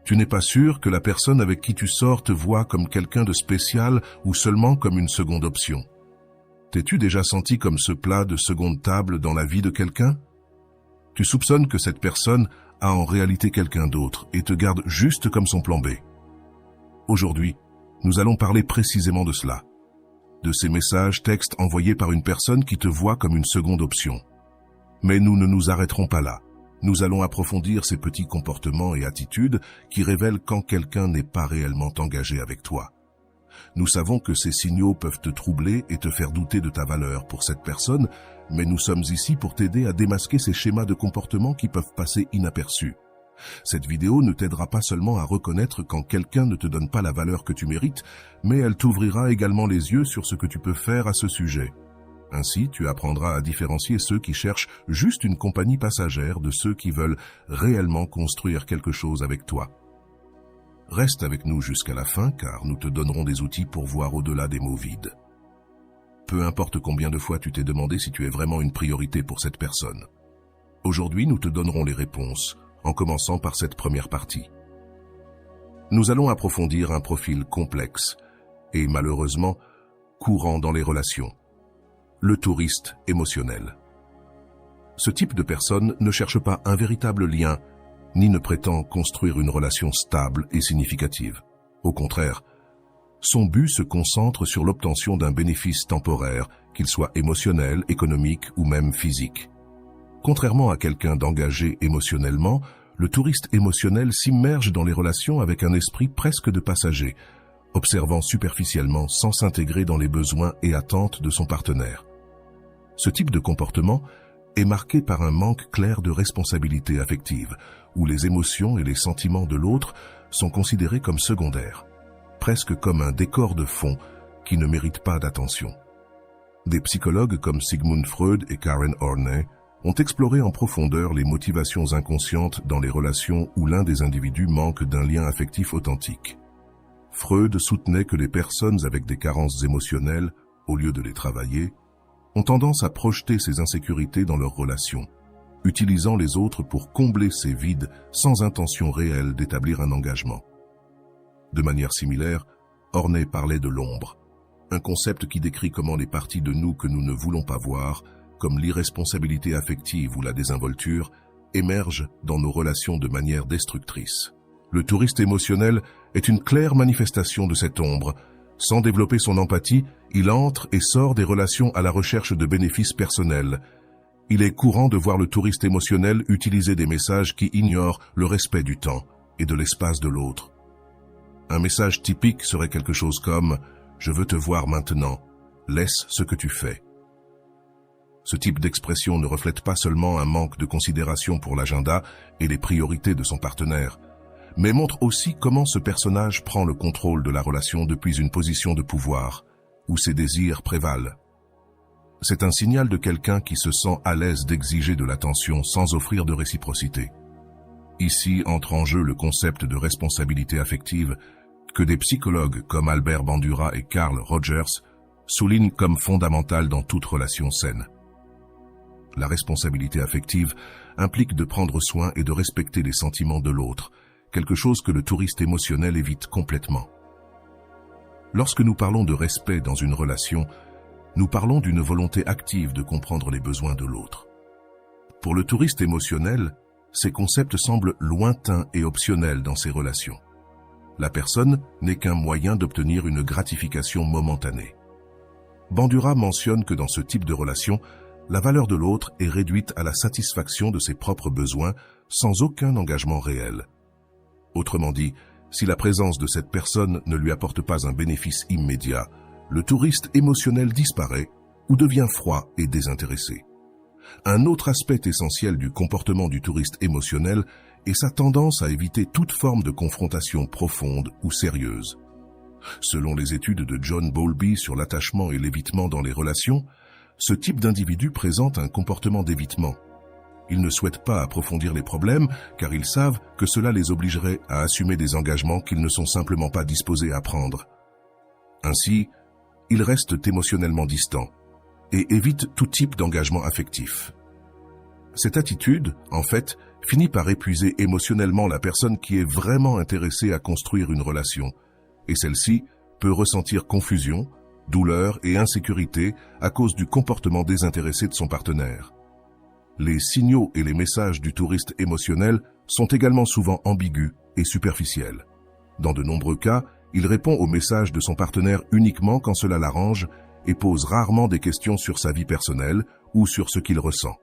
Tu n'es pas sûr que la personne avec qui tu sors te voit comme quelqu'un de spécial ou seulement comme une seconde option. T'es-tu déjà senti comme ce plat de seconde table dans la vie de quelqu'un? Tu soupçonnes que cette personne a en réalité quelqu'un d'autre et te garde juste comme son plan B. Aujourd'hui, nous allons parler précisément de cela, de ces messages textes envoyés par une personne qui te voit comme une seconde option. Mais nous ne nous arrêterons pas là. Nous allons approfondir ces petits comportements et attitudes qui révèlent quand quelqu'un n'est pas réellement engagé avec toi. Nous savons que ces signaux peuvent te troubler et te faire douter de ta valeur pour cette personne, mais nous sommes ici pour t'aider à démasquer ces schémas de comportement qui peuvent passer inaperçus. Cette vidéo ne t'aidera pas seulement à reconnaître quand quelqu'un ne te donne pas la valeur que tu mérites, mais elle t'ouvrira également les yeux sur ce que tu peux faire à ce sujet. Ainsi, tu apprendras à différencier ceux qui cherchent juste une compagnie passagère de ceux qui veulent réellement construire quelque chose avec toi. Reste avec nous jusqu'à la fin car nous te donnerons des outils pour voir au-delà des mots vides. Peu importe combien de fois tu t'es demandé si tu es vraiment une priorité pour cette personne. Aujourd'hui, nous te donnerons les réponses, en commençant par cette première partie. Nous allons approfondir un profil complexe et malheureusement courant dans les relations. Le touriste émotionnel. Ce type de personne ne cherche pas un véritable lien, ni ne prétend construire une relation stable et significative. Au contraire, son but se concentre sur l'obtention d'un bénéfice temporaire, qu'il soit émotionnel, économique ou même physique. Contrairement à quelqu'un d'engagé émotionnellement, le touriste émotionnel s'immerge dans les relations avec un esprit presque de passager, observant superficiellement sans s'intégrer dans les besoins et attentes de son partenaire. Ce type de comportement est marqué par un manque clair de responsabilité affective, où les émotions et les sentiments de l'autre sont considérés comme secondaires, presque comme un décor de fond qui ne mérite pas d'attention. Des psychologues comme Sigmund Freud et Karen Horney ont exploré en profondeur les motivations inconscientes dans les relations où l'un des individus manque d'un lien affectif authentique. Freud soutenait que les personnes avec des carences émotionnelles, au lieu de les travailler, ont tendance à projeter ces insécurités dans leurs relations, utilisant les autres pour combler ces vides sans intention réelle d'établir un engagement. De manière similaire, Horney parlait de l'ombre, un concept qui décrit comment les parties de nous que nous ne voulons pas voir, comme l'irresponsabilité affective ou la désinvolture, émergent dans nos relations de manière destructrice. Le touriste émotionnel est une claire manifestation de cette ombre. Sans développer son empathie, il entre et sort des relations à la recherche de bénéfices personnels. Il est courant de voir le touriste émotionnel utiliser des messages qui ignorent le respect du temps et de l'espace de l'autre. Un message typique serait quelque chose comme « Je veux te voir maintenant, laisse ce que tu fais ». Ce type d'expression ne reflète pas seulement un manque de considération pour l'agenda et les priorités de son partenaire, mais montre aussi comment ce personnage prend le contrôle de la relation depuis une position de pouvoir, où ses désirs prévalent. C'est un signal de quelqu'un qui se sent à l'aise d'exiger de l'attention sans offrir de réciprocité. Ici entre en jeu le concept de responsabilité affective que des psychologues comme Albert Bandura et Carl Rogers soulignent comme fondamental dans toute relation saine. La responsabilité affective implique de prendre soin et de respecter les sentiments de l'autre, quelque chose que le touriste émotionnel évite complètement. Lorsque nous parlons de respect dans une relation, nous parlons d'une volonté active de comprendre les besoins de l'autre. Pour le touriste émotionnel, ces concepts semblent lointains et optionnels dans ces relations. La personne n'est qu'un moyen d'obtenir une gratification momentanée. Bandura mentionne que dans ce type de relation, la valeur de l'autre est réduite à la satisfaction de ses propres besoins sans aucun engagement réel. Autrement dit, si la présence de cette personne ne lui apporte pas un bénéfice immédiat, le touriste émotionnel disparaît ou devient froid et désintéressé. Un autre aspect essentiel du comportement du touriste émotionnel est sa tendance à éviter toute forme de confrontation profonde ou sérieuse. Selon les études de John Bowlby sur l'attachement et l'évitement dans les relations, ce type d'individu présente un comportement d'évitement. Ils ne souhaitent pas approfondir les problèmes car ils savent que cela les obligerait à assumer des engagements qu'ils ne sont simplement pas disposés à prendre. Ainsi, ils restent émotionnellement distants et évitent tout type d'engagement affectif. Cette attitude, en fait, finit par épuiser émotionnellement la personne qui est vraiment intéressée à construire une relation, et celle-ci peut ressentir confusion, douleur et insécurité à cause du comportement désintéressé de son partenaire. Les signaux et les messages du touriste émotionnel sont également souvent ambigus et superficiels. Dans de nombreux cas, il répond aux messages de son partenaire uniquement quand cela l'arrange et pose rarement des questions sur sa vie personnelle ou sur ce qu'il ressent.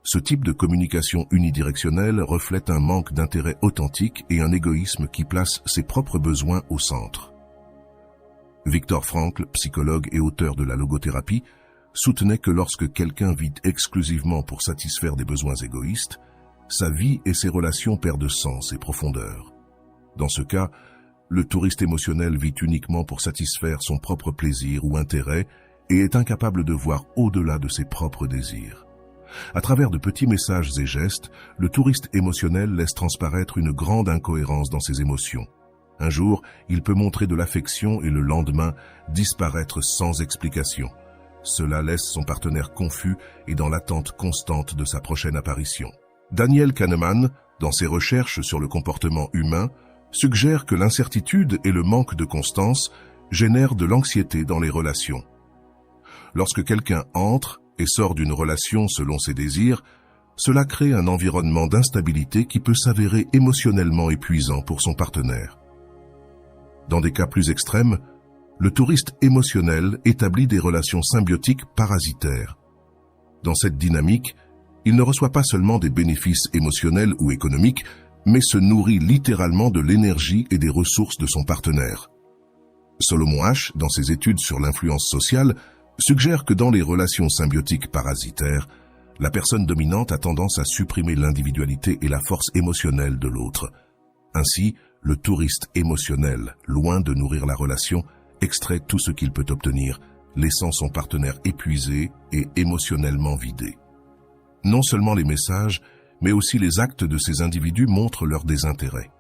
Ce type de communication unidirectionnelle reflète un manque d'intérêt authentique et un égoïsme qui place ses propres besoins au centre. Viktor Frankl, psychologue et auteur de la logothérapie, soutenait que lorsque quelqu'un vit exclusivement pour satisfaire des besoins égoïstes, sa vie et ses relations perdent sens et profondeur. Dans ce cas, le touriste émotionnel vit uniquement pour satisfaire son propre plaisir ou intérêt et est incapable de voir au-delà de ses propres désirs. À travers de petits messages et gestes, le touriste émotionnel laisse transparaître une grande incohérence dans ses émotions. Un jour, il peut montrer de l'affection et le lendemain, disparaître sans explication. Cela laisse son partenaire confus et dans l'attente constante de sa prochaine apparition. Daniel Kahneman, dans ses recherches sur le comportement humain, suggère que l'incertitude et le manque de constance génèrent de l'anxiété dans les relations. Lorsque quelqu'un entre et sort d'une relation selon ses désirs, cela crée un environnement d'instabilité qui peut s'avérer émotionnellement épuisant pour son partenaire. Dans des cas plus extrêmes, le touriste émotionnel établit des relations symbiotiques parasitaires. Dans cette dynamique, il ne reçoit pas seulement des bénéfices émotionnels ou économiques, mais se nourrit littéralement de l'énergie et des ressources de son partenaire. Solomon Asch, dans ses études sur l'influence sociale, suggère que dans les relations symbiotiques parasitaires, la personne dominante a tendance à supprimer l'individualité et la force émotionnelle de l'autre. Ainsi, le touriste émotionnel, loin de nourrir la relation, extrait tout ce qu'il peut obtenir, laissant son partenaire épuisé et émotionnellement vidé. Non seulement les messages, mais aussi les actes de ces individus montrent leur désintérêt.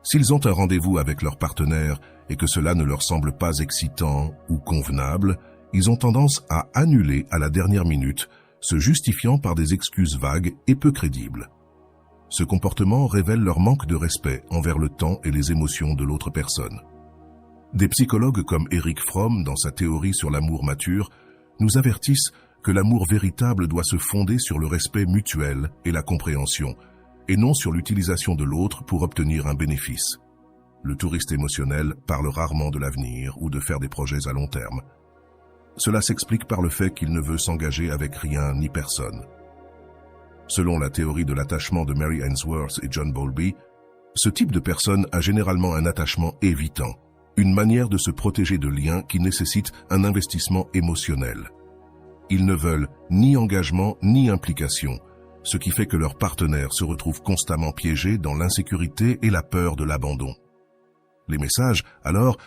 S'ils ont un rendez-vous avec leur partenaire et que cela ne leur semble pas excitant ou convenable, ils ont tendance à annuler à la dernière minute, se justifiant par des excuses vagues et peu crédibles. Ce comportement révèle leur manque de respect envers le temps et les émotions de l'autre personne. Des psychologues comme Erich Fromm, dans sa théorie sur l'amour mature, nous avertissent que l'amour véritable doit se fonder sur le respect mutuel et la compréhension, et non sur l'utilisation de l'autre pour obtenir un bénéfice. Le touriste émotionnel parle rarement de l'avenir ou de faire des projets à long terme. Cela s'explique par le fait qu'il ne veut s'engager avec rien ni personne. Selon la théorie de l'attachement de Mary Ainsworth et John Bowlby, ce type de personne a généralement un attachement évitant, une manière de se protéger de liens qui nécessitent un investissement émotionnel. Ils ne veulent ni engagement ni implication, ce qui fait que leur partenaire se retrouve constamment piégé dans l'insécurité et la peur de l'abandon. Les messages, alors,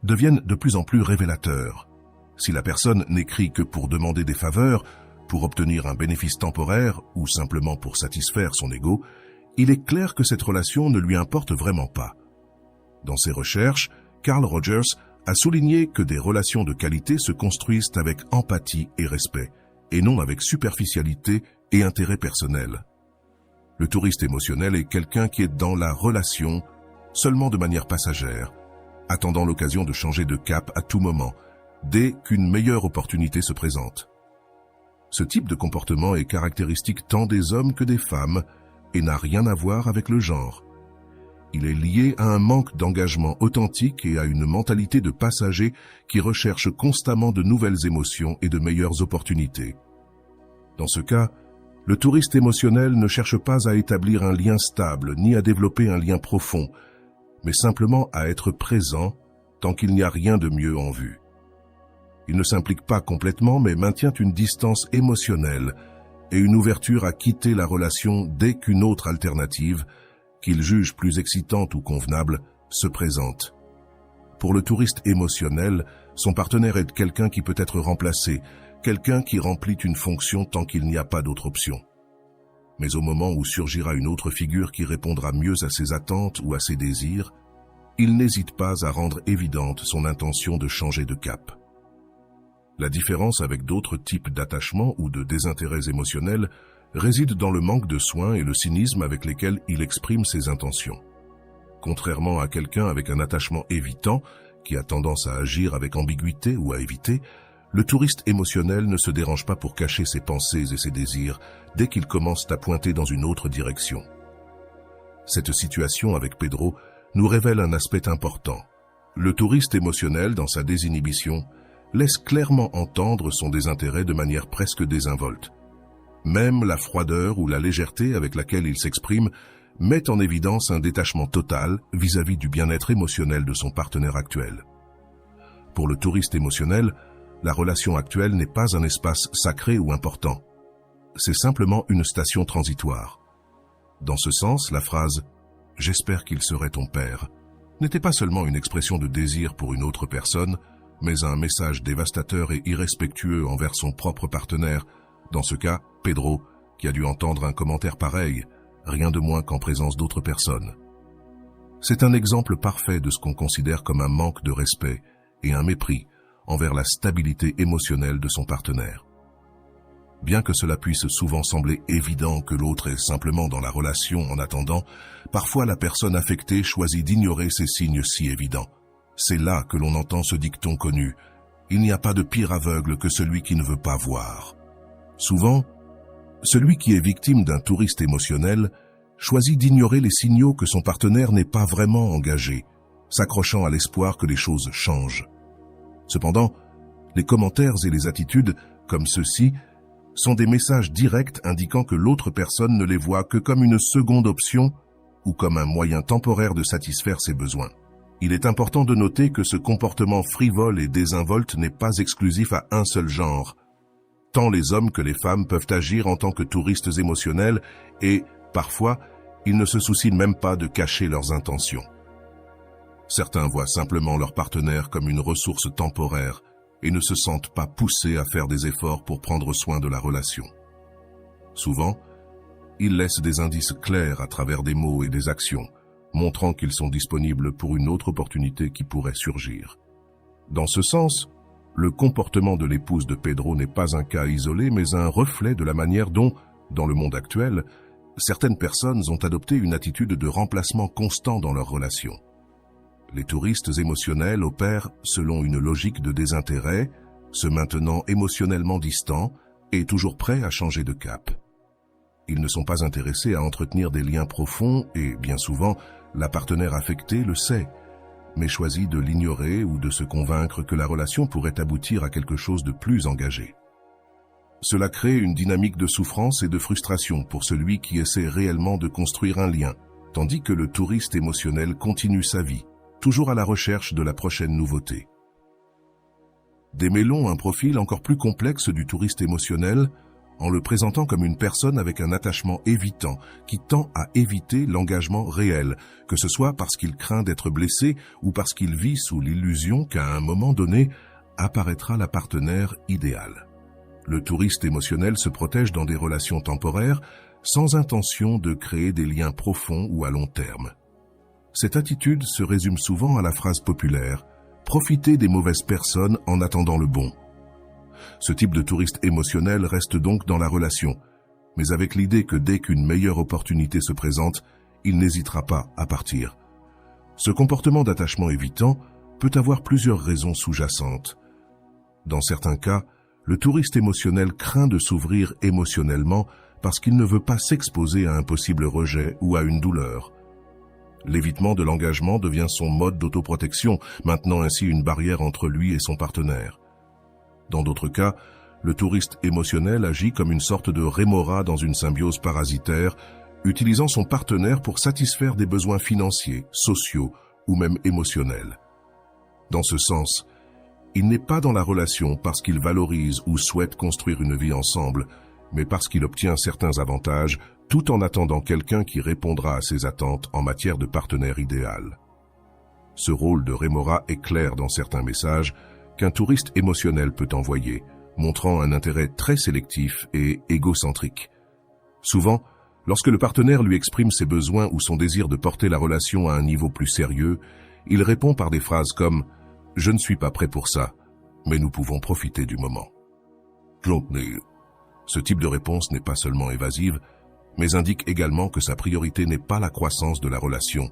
deviennent de plus en plus révélateurs. Si la personne n'écrit que pour demander des faveurs, pour obtenir un bénéfice temporaire ou simplement pour satisfaire son ego, il est clair que cette relation ne lui importe vraiment pas. Dans ses recherches, Carl Rogers a souligné que des relations de qualité se construisent avec empathie et respect, et non avec superficialité et intérêt personnel. Le touriste émotionnel est quelqu'un qui est dans la relation seulement de manière passagère, attendant l'occasion de changer de cap à tout moment, dès qu'une meilleure opportunité se présente. Ce type de comportement est caractéristique tant des hommes que des femmes et n'a rien à voir avec le genre. Il est lié à un manque d'engagement authentique et à une mentalité de passager qui recherche constamment de nouvelles émotions et de meilleures opportunités. Dans ce cas, le touriste émotionnel ne cherche pas à établir un lien stable ni à développer un lien profond, mais simplement à être présent tant qu'il n'y a rien de mieux en vue. Il ne s'implique pas complètement mais maintient une distance émotionnelle et une ouverture à quitter la relation dès qu'une autre alternative, qu'il juge plus excitante ou convenable, se présente. Pour le touriste émotionnel, son partenaire est quelqu'un qui peut être remplacé, quelqu'un qui remplit une fonction tant qu'il n'y a pas d'autre option. Mais au moment où surgira une autre figure qui répondra mieux à ses attentes ou à ses désirs, il n'hésite pas à rendre évidente son intention de changer de cap. La différence avec d'autres types d'attachements ou de désintérêts émotionnels réside dans le manque de soins et le cynisme avec lesquels il exprime ses intentions. Contrairement à quelqu'un avec un attachement évitant, qui a tendance à agir avec ambiguïté ou à éviter, le touriste émotionnel ne se dérange pas pour cacher ses pensées et ses désirs dès qu'ils commencent à pointer dans une autre direction. Cette situation avec Pedro nous révèle un aspect important. Le touriste émotionnel, dans sa désinhibition, laisse clairement entendre son désintérêt de manière presque désinvolte. Même la froideur ou la légèreté avec laquelle il s'exprime met en évidence un détachement total vis-à-vis du bien-être émotionnel de son partenaire actuel. Pour le touriste émotionnel, la relation actuelle n'est pas un espace sacré ou important. C'est simplement une station transitoire. Dans ce sens, la phrase « J'espère qu'il serait ton père » n'était pas seulement une expression de désir pour une autre personne, mais un message dévastateur et irrespectueux envers son propre partenaire, dans ce cas, Pedro, qui a dû entendre un commentaire pareil, rien de moins qu'en présence d'autres personnes. C'est un exemple parfait de ce qu'on considère comme un manque de respect et un mépris envers la stabilité émotionnelle de son partenaire. Bien que cela puisse souvent sembler évident que l'autre est simplement dans la relation en attendant, parfois la personne affectée choisit d'ignorer ces signes si évidents. C'est là que l'on entend ce dicton connu « Il n'y a pas de pire aveugle que celui qui ne veut pas voir ». Souvent, celui qui est victime d'un touriste émotionnel choisit d'ignorer les signaux que son partenaire n'est pas vraiment engagé, s'accrochant à l'espoir que les choses changent. Cependant, les commentaires et les attitudes, comme ceux-ci, sont des messages directs indiquant que l'autre personne ne les voit que comme une seconde option ou comme un moyen temporaire de satisfaire ses besoins. Il est important de noter que ce comportement frivole et désinvolte n'est pas exclusif à un seul genre. Tant les hommes que les femmes peuvent agir en tant que touristes émotionnels et, parfois, ils ne se soucient même pas de cacher leurs intentions. Certains voient simplement leur partenaire comme une ressource temporaire et ne se sentent pas poussés à faire des efforts pour prendre soin de la relation. Souvent, ils laissent des indices clairs à travers des mots et des actions, montrant qu'ils sont disponibles pour une autre opportunité qui pourrait surgir. Dans ce sens, le comportement de l'épouse de Pedro n'est pas un cas isolé, mais un reflet de la manière dont, dans le monde actuel, certaines personnes ont adopté une attitude de remplacement constant dans leur relation. Les touristes émotionnels opèrent selon une logique de désintérêt, se maintenant émotionnellement distants et toujours prêts à changer de cap. Ils ne sont pas intéressés à entretenir des liens profonds et, bien souvent, la partenaire affectée le sait, mais choisit de l'ignorer ou de se convaincre que la relation pourrait aboutir à quelque chose de plus engagé. Cela crée une dynamique de souffrance et de frustration pour celui qui essaie réellement de construire un lien, tandis que le touriste émotionnel continue sa vie, toujours à la recherche de la prochaine nouveauté. Démêlons un profil encore plus complexe du touriste émotionnel en le présentant comme une personne avec un attachement évitant qui tend à éviter l'engagement réel, que ce soit parce qu'il craint d'être blessé ou parce qu'il vit sous l'illusion qu'à un moment donné apparaîtra la partenaire idéale. Le touriste émotionnel se protège dans des relations temporaires sans intention de créer des liens profonds ou à long terme. Cette attitude se résume souvent à la phrase populaire « Profitez des mauvaises personnes en attendant le bon ». Ce type de touriste émotionnel reste donc dans la relation, mais avec l'idée que dès qu'une meilleure opportunité se présente, il n'hésitera pas à partir. Ce comportement d'attachement évitant peut avoir plusieurs raisons sous-jacentes. Dans certains cas, le touriste émotionnel craint de s'ouvrir émotionnellement parce qu'il ne veut pas s'exposer à un possible rejet ou à une douleur. L'évitement de l'engagement devient son mode d'autoprotection, maintenant ainsi une barrière entre lui et son partenaire. Dans d'autres cas, le touriste émotionnel agit comme une sorte de rémora dans une symbiose parasitaire, utilisant son partenaire pour satisfaire des besoins financiers, sociaux ou même émotionnels. Dans ce sens, il n'est pas dans la relation parce qu'il valorise ou souhaite construire une vie ensemble, mais parce qu'il obtient certains avantages tout en attendant quelqu'un qui répondra à ses attentes en matière de partenaire idéal. Ce rôle de rémora est clair dans certains messages qu'un touriste émotionnel peut envoyer, montrant un intérêt très sélectif et égocentrique. Souvent, lorsque le partenaire lui exprime ses besoins ou son désir de porter la relation à un niveau plus sérieux, il répond par des phrases comme « Je ne suis pas prêt pour ça, mais nous pouvons profiter du moment ». Ce type de réponse n'est pas seulement évasive, mais indique également que sa priorité n'est pas la croissance de la relation,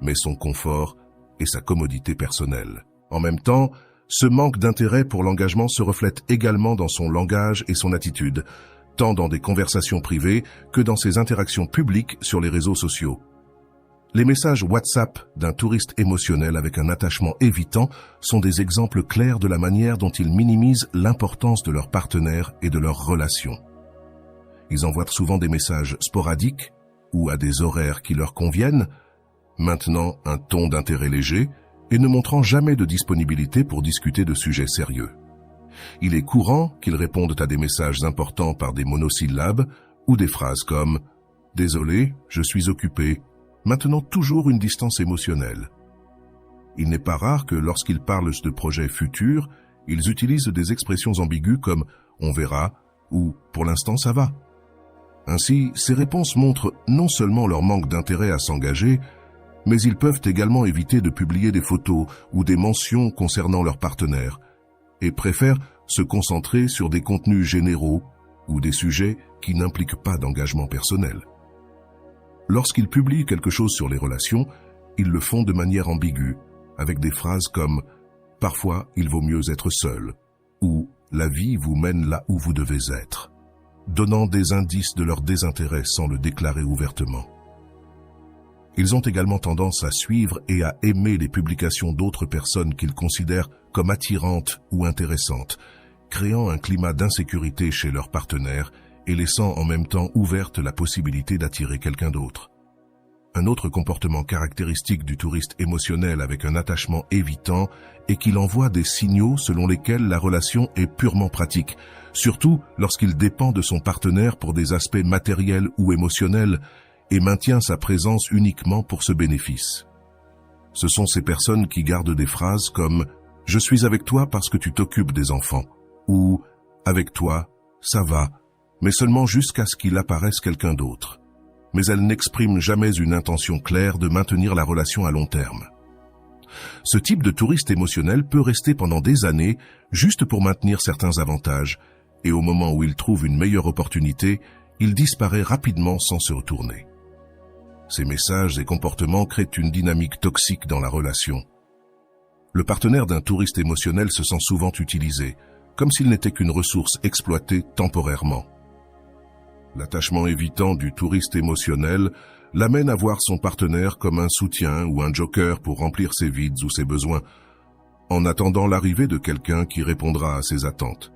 mais son confort et sa commodité personnelle. En même temps, ce manque d'intérêt pour l'engagement se reflète également dans son langage et son attitude, tant dans des conversations privées que dans ses interactions publiques sur les réseaux sociaux. Les messages WhatsApp d'un touriste émotionnel avec un attachement évitant sont des exemples clairs de la manière dont ils minimisent l'importance de leur partenaire et de leur relation. Ils envoient souvent des messages sporadiques ou à des horaires qui leur conviennent, maintenant un ton d'intérêt léger et ne montrant jamais de disponibilité pour discuter de sujets sérieux. Il est courant qu'ils répondent à des messages importants par des monosyllabes ou des phrases comme « Désolé, je suis occupé », maintenant toujours une distance émotionnelle. Il n'est pas rare que lorsqu'ils parlent de projets futurs, ils utilisent des expressions ambiguës comme « on verra » ou « pour l'instant ça va ». Ainsi, ces réponses montrent non seulement leur manque d'intérêt à s'engager, mais ils peuvent également éviter de publier des photos ou des mentions concernant leur partenaire et préfèrent se concentrer sur des contenus généraux ou des sujets qui n'impliquent pas d'engagement personnel. Lorsqu'ils publient quelque chose sur les relations, ils le font de manière ambiguë, avec des phrases comme « Parfois, il vaut mieux être seul » ou « La vie vous mène là où vous devez être », donnant des indices de leur désintérêt sans le déclarer ouvertement. Ils ont également tendance à suivre et à aimer les publications d'autres personnes qu'ils considèrent comme attirantes ou intéressantes, créant un climat d'insécurité chez leur partenaire et laissant en même temps ouverte la possibilité d'attirer quelqu'un d'autre. Un autre comportement caractéristique du touriste émotionnel avec un attachement évitant est qu'il envoie des signaux selon lesquels la relation est purement pratique, surtout lorsqu'il dépend de son partenaire pour des aspects matériels ou émotionnels et maintient sa présence uniquement pour ce bénéfice. Ce sont ces personnes qui gardent des phrases comme « Je suis avec toi parce que tu t'occupes des enfants » ou « Avec toi, ça va », mais seulement jusqu'à ce qu'il apparaisse quelqu'un d'autre. Mais elles n'expriment jamais une intention claire de maintenir la relation à long terme. Ce type de touriste émotionnel peut rester pendant des années juste pour maintenir certains avantages, et au moment où il trouve une meilleure opportunité, il disparaît rapidement sans se retourner. Ces messages et comportements créent une dynamique toxique dans la relation. Le partenaire d'un touriste émotionnel se sent souvent utilisé, comme s'il n'était qu'une ressource exploitée temporairement. L'attachement évitant du touriste émotionnel l'amène à voir son partenaire comme un soutien ou un joker pour remplir ses vides ou ses besoins, en attendant l'arrivée de quelqu'un qui répondra à ses attentes.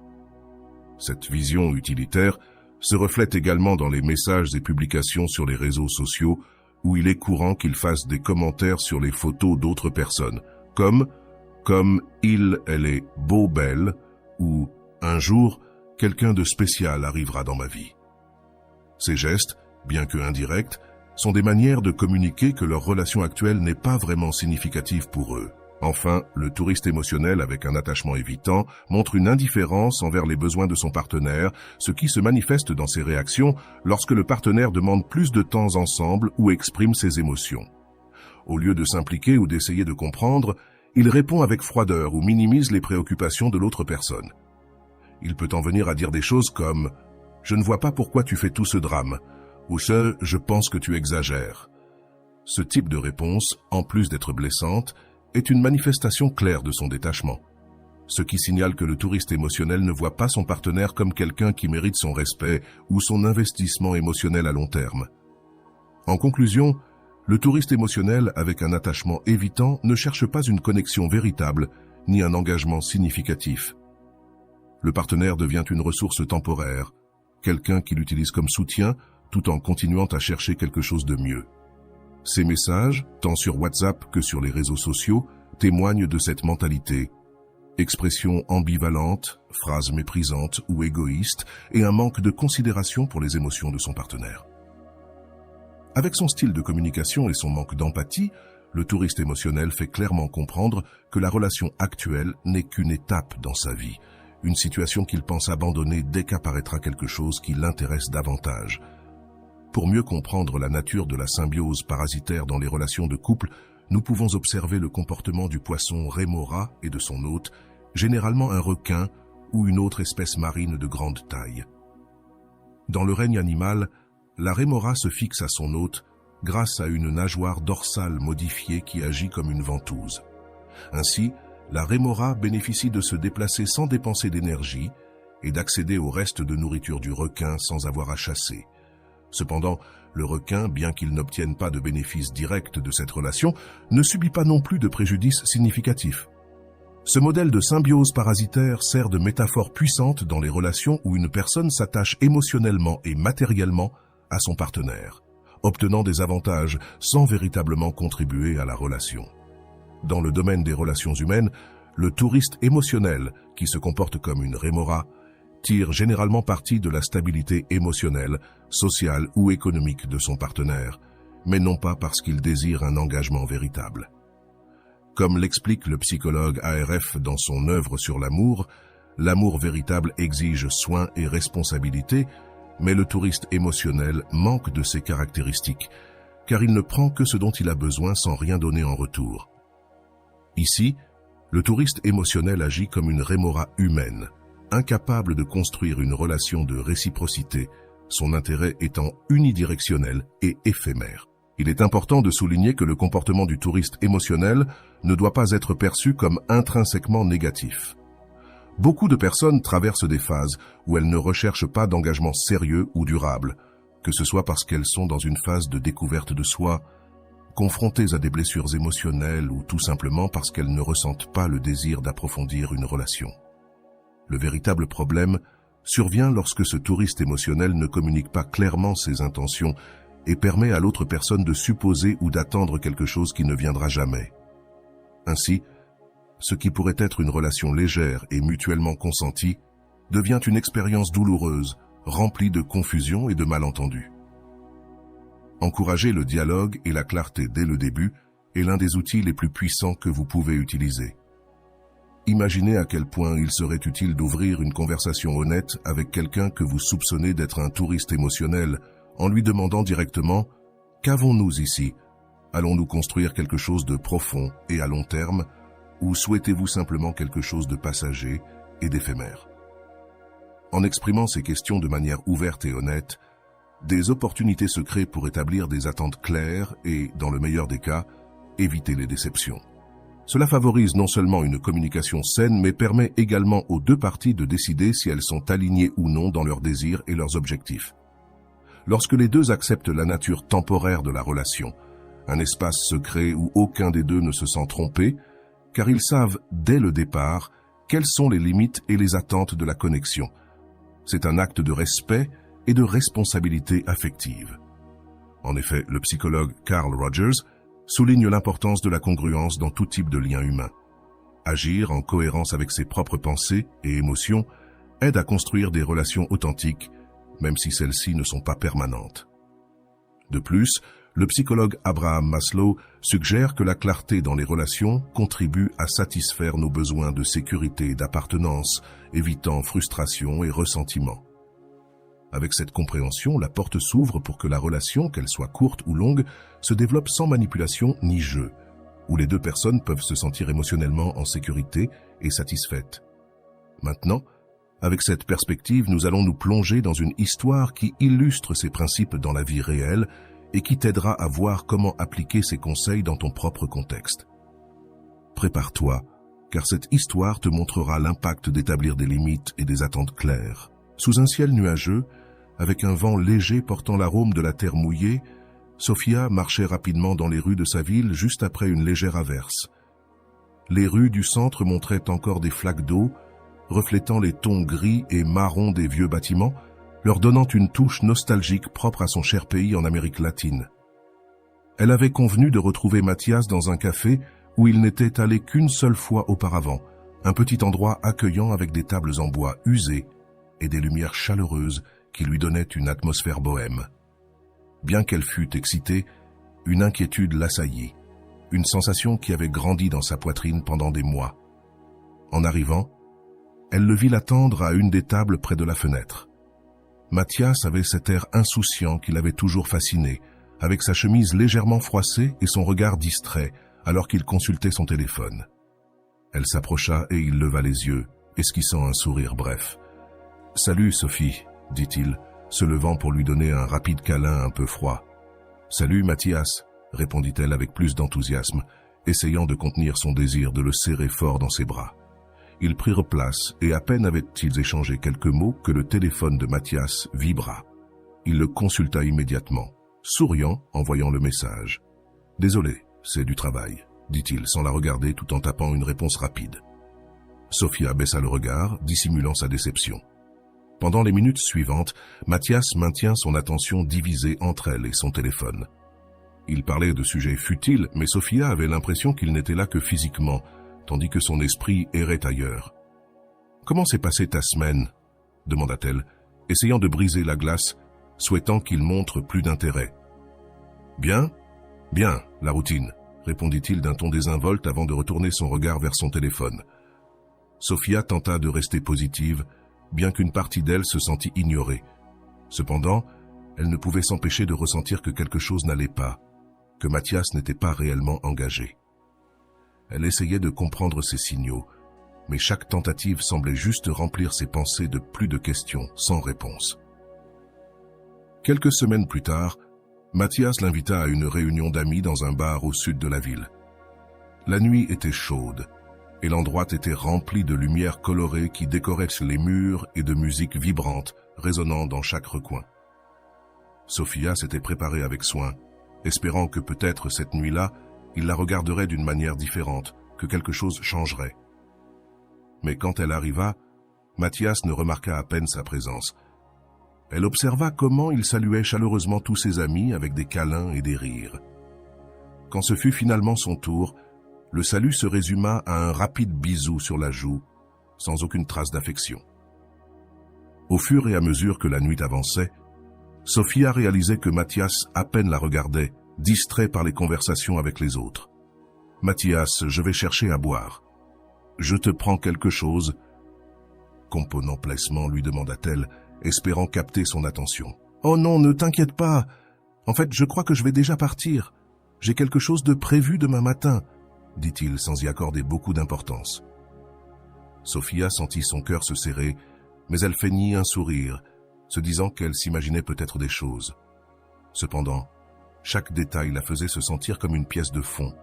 Cette vision utilitaire se reflète également dans les messages et publications sur les réseaux sociaux où il est courant qu'il fasse des commentaires sur les photos d'autres personnes, comme « il, elle est beau, belle » ou « un jour, quelqu'un de spécial arrivera dans ma vie ». Ces gestes, bien que indirects, sont des manières de communiquer que leur relation actuelle n'est pas vraiment significative pour eux. Enfin, le touriste émotionnel avec un attachement évitant montre une indifférence envers les besoins de son partenaire, ce qui se manifeste dans ses réactions lorsque le partenaire demande plus de temps ensemble ou exprime ses émotions. Au lieu de s'impliquer ou d'essayer de comprendre, il répond avec froideur ou minimise les préoccupations de l'autre personne. Il peut en venir à dire des choses comme « Je ne vois pas pourquoi tu fais tout ce drame » ou « Je pense que tu exagères ». Ce type de réponse, en plus d'être blessante, est une manifestation claire de son détachement, ce qui signale que le touriste émotionnel ne voit pas son partenaire comme quelqu'un qui mérite son respect ou son investissement émotionnel à long terme. En conclusion, le touriste émotionnel avec un attachement évitant ne cherche pas une connexion véritable ni un engagement significatif. Le partenaire devient une ressource temporaire, quelqu'un qui l'utilise comme soutien tout en continuant à chercher quelque chose de mieux. Ces messages, tant sur WhatsApp que sur les réseaux sociaux, témoignent de cette mentalité. Expressions ambivalentes, phrases méprisantes ou égoïstes et un manque de considération pour les émotions de son partenaire. Avec son style de communication et son manque d'empathie, le touriste émotionnel fait clairement comprendre que la relation actuelle n'est qu'une étape dans sa vie, une situation qu'il pense abandonner dès qu'apparaîtra quelque chose qui l'intéresse davantage. Pour mieux comprendre la nature de la symbiose parasitaire dans les relations de couple, nous pouvons observer le comportement du poisson rémora et de son hôte, généralement un requin ou une autre espèce marine de grande taille. Dans le règne animal, la rémora se fixe à son hôte grâce à une nageoire dorsale modifiée qui agit comme une ventouse. Ainsi, la rémora bénéficie de se déplacer sans dépenser d'énergie et d'accéder au reste de nourriture du requin sans avoir à chasser. Cependant, le requin, bien qu'il n'obtienne pas de bénéfice direct de cette relation, ne subit pas non plus de préjudice significatif. Ce modèle de symbiose parasitaire sert de métaphore puissante dans les relations où une personne s'attache émotionnellement et matériellement à son partenaire, obtenant des avantages sans véritablement contribuer à la relation. Dans le domaine des relations humaines, le touriste émotionnel, qui se comporte comme une rémora, tire généralement parti de la stabilité émotionnelle, sociale ou économique de son partenaire, mais non pas parce qu'il désire un engagement véritable. Comme l'explique le psychologue ARF dans son œuvre sur l'amour véritable exige soin et responsabilité, mais le touriste émotionnel manque de ces caractéristiques, car il ne prend que ce dont il a besoin sans rien donner en retour. Ici, le touriste émotionnel agit comme une rémora humaine, incapable de construire une relation de réciprocité, son intérêt étant unidirectionnel et éphémère. Il est important de souligner que le comportement du touriste émotionnel ne doit pas être perçu comme intrinsèquement négatif. Beaucoup de personnes traversent des phases où elles ne recherchent pas d'engagement sérieux ou durable, que ce soit parce qu'elles sont dans une phase de découverte de soi, confrontées à des blessures émotionnelles ou tout simplement parce qu'elles ne ressentent pas le désir d'approfondir une relation. Le véritable problème survient lorsque ce touriste émotionnel ne communique pas clairement ses intentions et permet à l'autre personne de supposer ou d'attendre quelque chose qui ne viendra jamais. Ainsi, ce qui pourrait être une relation légère et mutuellement consentie devient une expérience douloureuse, remplie de confusion et de malentendus. Encourager le dialogue et la clarté dès le début est l'un des outils les plus puissants que vous pouvez utiliser. Imaginez à quel point il serait utile d'ouvrir une conversation honnête avec quelqu'un que vous soupçonnez d'être un touriste émotionnel, en lui demandant directement « Qu'avons-nous ici? Allons-nous construire quelque chose de profond et à long terme, ou souhaitez-vous simplement quelque chose de passager et d'éphémère ?» En exprimant ces questions de manière ouverte et honnête, des opportunités se créent pour établir des attentes claires et, dans le meilleur des cas, éviter les déceptions. Cela favorise non seulement une communication saine, mais permet également aux deux parties de décider si elles sont alignées ou non dans leurs désirs et leurs objectifs. Lorsque les deux acceptent la nature temporaire de la relation, un espace se crée où aucun des deux ne se sent trompé, car ils savent dès le départ quelles sont les limites et les attentes de la connexion. C'est un acte de respect et de responsabilité affective. En effet, le psychologue Carl Rogers souligne l'importance de la congruence dans tout type de lien humain. Agir en cohérence avec ses propres pensées et émotions aide à construire des relations authentiques, même si celles-ci ne sont pas permanentes. De plus, le psychologue Abraham Maslow suggère que la clarté dans les relations contribue à satisfaire nos besoins de sécurité et d'appartenance, évitant frustration et ressentiment. Avec cette compréhension, la porte s'ouvre pour que la relation, qu'elle soit courte ou longue, se développe sans manipulation ni jeu, où les deux personnes peuvent se sentir émotionnellement en sécurité et satisfaites. Maintenant, avec cette perspective, nous allons nous plonger dans une histoire qui illustre ces principes dans la vie réelle et qui t'aidera à voir comment appliquer ces conseils dans ton propre contexte. Prépare-toi, car cette histoire te montrera l'impact d'établir des limites et des attentes claires. Sous un ciel nuageux, avec un vent léger portant l'arôme de la terre mouillée, Sophia marchait rapidement dans les rues de sa ville juste après une légère averse. Les rues du centre montraient encore des flaques d'eau, reflétant les tons gris et marrons des vieux bâtiments, leur donnant une touche nostalgique propre à son cher pays en Amérique latine. Elle avait convenu de retrouver Mathias dans un café où il n'était allé qu'une seule fois auparavant, un petit endroit accueillant avec des tables en bois usées et des lumières chaleureuses qui lui donnaient une atmosphère bohème. Bien qu'elle fût excitée, une inquiétude l'assaillit, une sensation qui avait grandi dans sa poitrine pendant des mois. En arrivant, elle le vit l'attendre à une des tables près de la fenêtre. Mathias avait cet air insouciant qui l'avait toujours fasciné, avec sa chemise légèrement froissée et son regard distrait alors qu'il consultait son téléphone. Elle s'approcha et il leva les yeux, esquissant un sourire bref. « Salut, Sophie », dit-il, se levant pour lui donner un rapide câlin un peu froid. « Salut Mathias !» répondit-elle avec plus d'enthousiasme, essayant de contenir son désir de le serrer fort dans ses bras. Ils prirent place et à peine avaient-ils échangé quelques mots que le téléphone de Mathias vibra. Il le consulta immédiatement, souriant en voyant le message. « Désolé, c'est du travail », dit-il sans la regarder tout en tapant une réponse rapide. Sofia baissa le regard, dissimulant sa déception. Pendant les minutes suivantes, Mathias maintient son attention divisée entre elle et son téléphone. Il parlait de sujets futiles, mais Sofia avait l'impression qu'il n'était là que physiquement, tandis que son esprit errait ailleurs. « Comment s'est passée ta semaine ?» demanda-t-elle, essayant de briser la glace, souhaitant qu'il montre plus d'intérêt. « Bien, bien, la routine », répondit-il d'un ton désinvolte avant de retourner son regard vers son téléphone. Sofia tenta de rester positive, bien qu'une partie d'elle se sentit ignorée. Cependant, elle ne pouvait s'empêcher de ressentir que quelque chose n'allait pas, que Mathias n'était pas réellement engagé. Elle essayait de comprendre ses signaux, mais chaque tentative semblait juste remplir ses pensées de plus de questions sans réponse. Quelques semaines plus tard, Mathias l'invita à une réunion d'amis dans un bar au sud de la ville. La nuit était chaude, et l'endroit était rempli de lumières colorées qui décoraient les murs et de musique vibrante résonnant dans chaque recoin. Sofia s'était préparée avec soin, espérant que peut-être cette nuit-là, il la regarderait d'une manière différente, que quelque chose changerait. Mais quand elle arriva, Mathias ne remarqua à peine sa présence. Elle observa comment il saluait chaleureusement tous ses amis avec des câlins et des rires. Quand ce fut finalement son tour, le salut se résuma à un rapide bisou sur la joue, sans aucune trace d'affection. Au fur et à mesure que la nuit avançait, Sofia réalisait que Mathias à peine la regardait, distrait par les conversations avec les autres. « Mathias, je vais chercher à boire. »« Je te prends quelque chose ?» Comprenant placement, lui demanda-t-elle, espérant capter son attention. « Oh non, ne t'inquiète pas. En fait, je crois que je vais déjà partir. J'ai quelque chose de prévu demain matin, » dit-il sans y accorder beaucoup d'importance. Sofia sentit son cœur se serrer, mais elle feignit un sourire, se disant qu'elle s'imaginait peut-être des choses. Cependant, chaque détail la faisait se sentir comme une pièce de fond,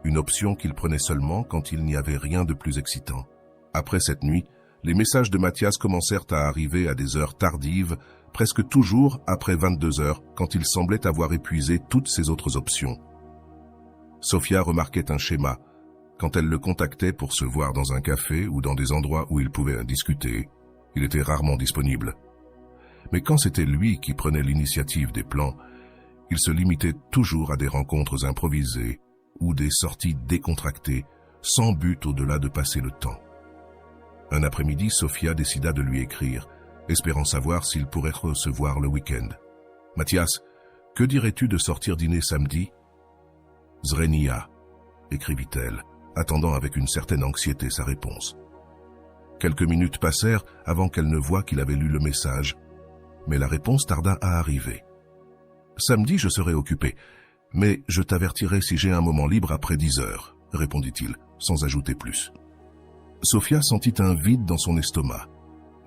une option qu'il prenait seulement quand il n'y avait rien de plus excitant. Après cette nuit, les messages de Mathias commencèrent à arriver à des heures tardives, presque toujours après 22 heures, quand il semblait avoir épuisé toutes ses autres options. Sofia remarquait un schéma. Quand elle le contactait pour se voir dans un café ou dans des endroits où ils pouvaient discuter, il était rarement disponible. Mais quand c'était lui qui prenait l'initiative des plans, il se limitait toujours à des rencontres improvisées ou des sorties décontractées, sans but au-delà de passer le temps. Un après-midi, Sofia décida de lui écrire, espérant savoir s'il pourrait recevoir le week-end. « Mathias, que dirais-tu de sortir dîner samedi ?»« Zrenia » écrivit-elle, attendant avec une certaine anxiété sa réponse. Quelques minutes passèrent avant qu'elle ne voie qu'il avait lu le message, mais la réponse tarda à arriver. « Samedi, je serai occupé, mais je t'avertirai si j'ai un moment libre après 10 heures, » répondit-il, sans ajouter plus. Sofia sentit un vide dans son estomac.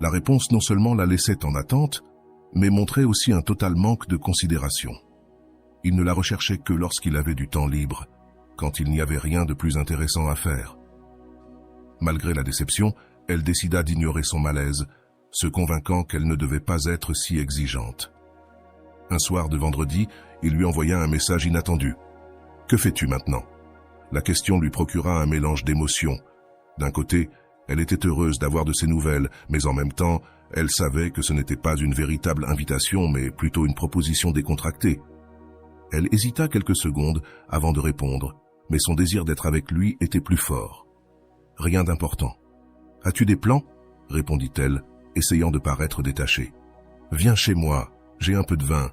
La réponse non seulement la laissait en attente, mais montrait aussi un total manque de considération. Il ne la recherchait que lorsqu'il avait du temps libre, quand il n'y avait rien de plus intéressant à faire. Malgré la déception, elle décida d'ignorer son malaise, se convainquant qu'elle ne devait pas être si exigeante. Un soir de vendredi, il lui envoya un message inattendu. « Que fais-tu maintenant ?» La question lui procura un mélange d'émotions. D'un côté, elle était heureuse d'avoir de ses nouvelles, mais en même temps, elle savait que ce n'était pas une véritable invitation, mais plutôt une proposition décontractée. Elle hésita quelques secondes avant de répondre, mais son désir d'être avec lui était plus fort. « Rien d'important. »« As-tu des plans ?» répondit-elle, essayant de paraître détachée. « Viens chez moi, j'ai un peu de vin.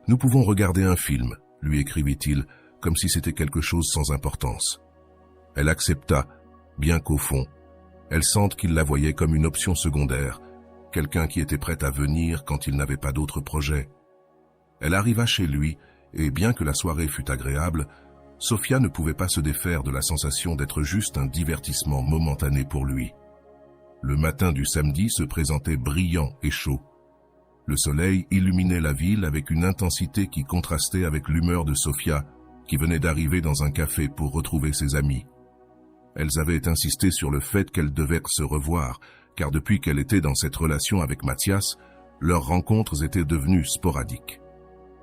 Nous pouvons regarder un film, » lui écrivit-il, comme si c'était quelque chose sans importance. Elle accepta, bien qu'au fond, elle sente qu'il la voyait comme une option secondaire, quelqu'un qui était prêt à venir quand il n'avait pas d'autre projet. Elle arriva chez lui, et bien que la soirée fût agréable, Sofia ne pouvait pas se défaire de la sensation d'être juste un divertissement momentané pour lui. Le matin du samedi se présentait brillant et chaud. Le soleil illuminait la ville avec une intensité qui contrastait avec l'humeur de Sofia, qui venait d'arriver dans un café pour retrouver ses amis. Elles avaient insisté sur le fait qu'elles devaient se revoir, car depuis qu'elle était dans cette relation avec Mathias, leurs rencontres étaient devenues sporadiques.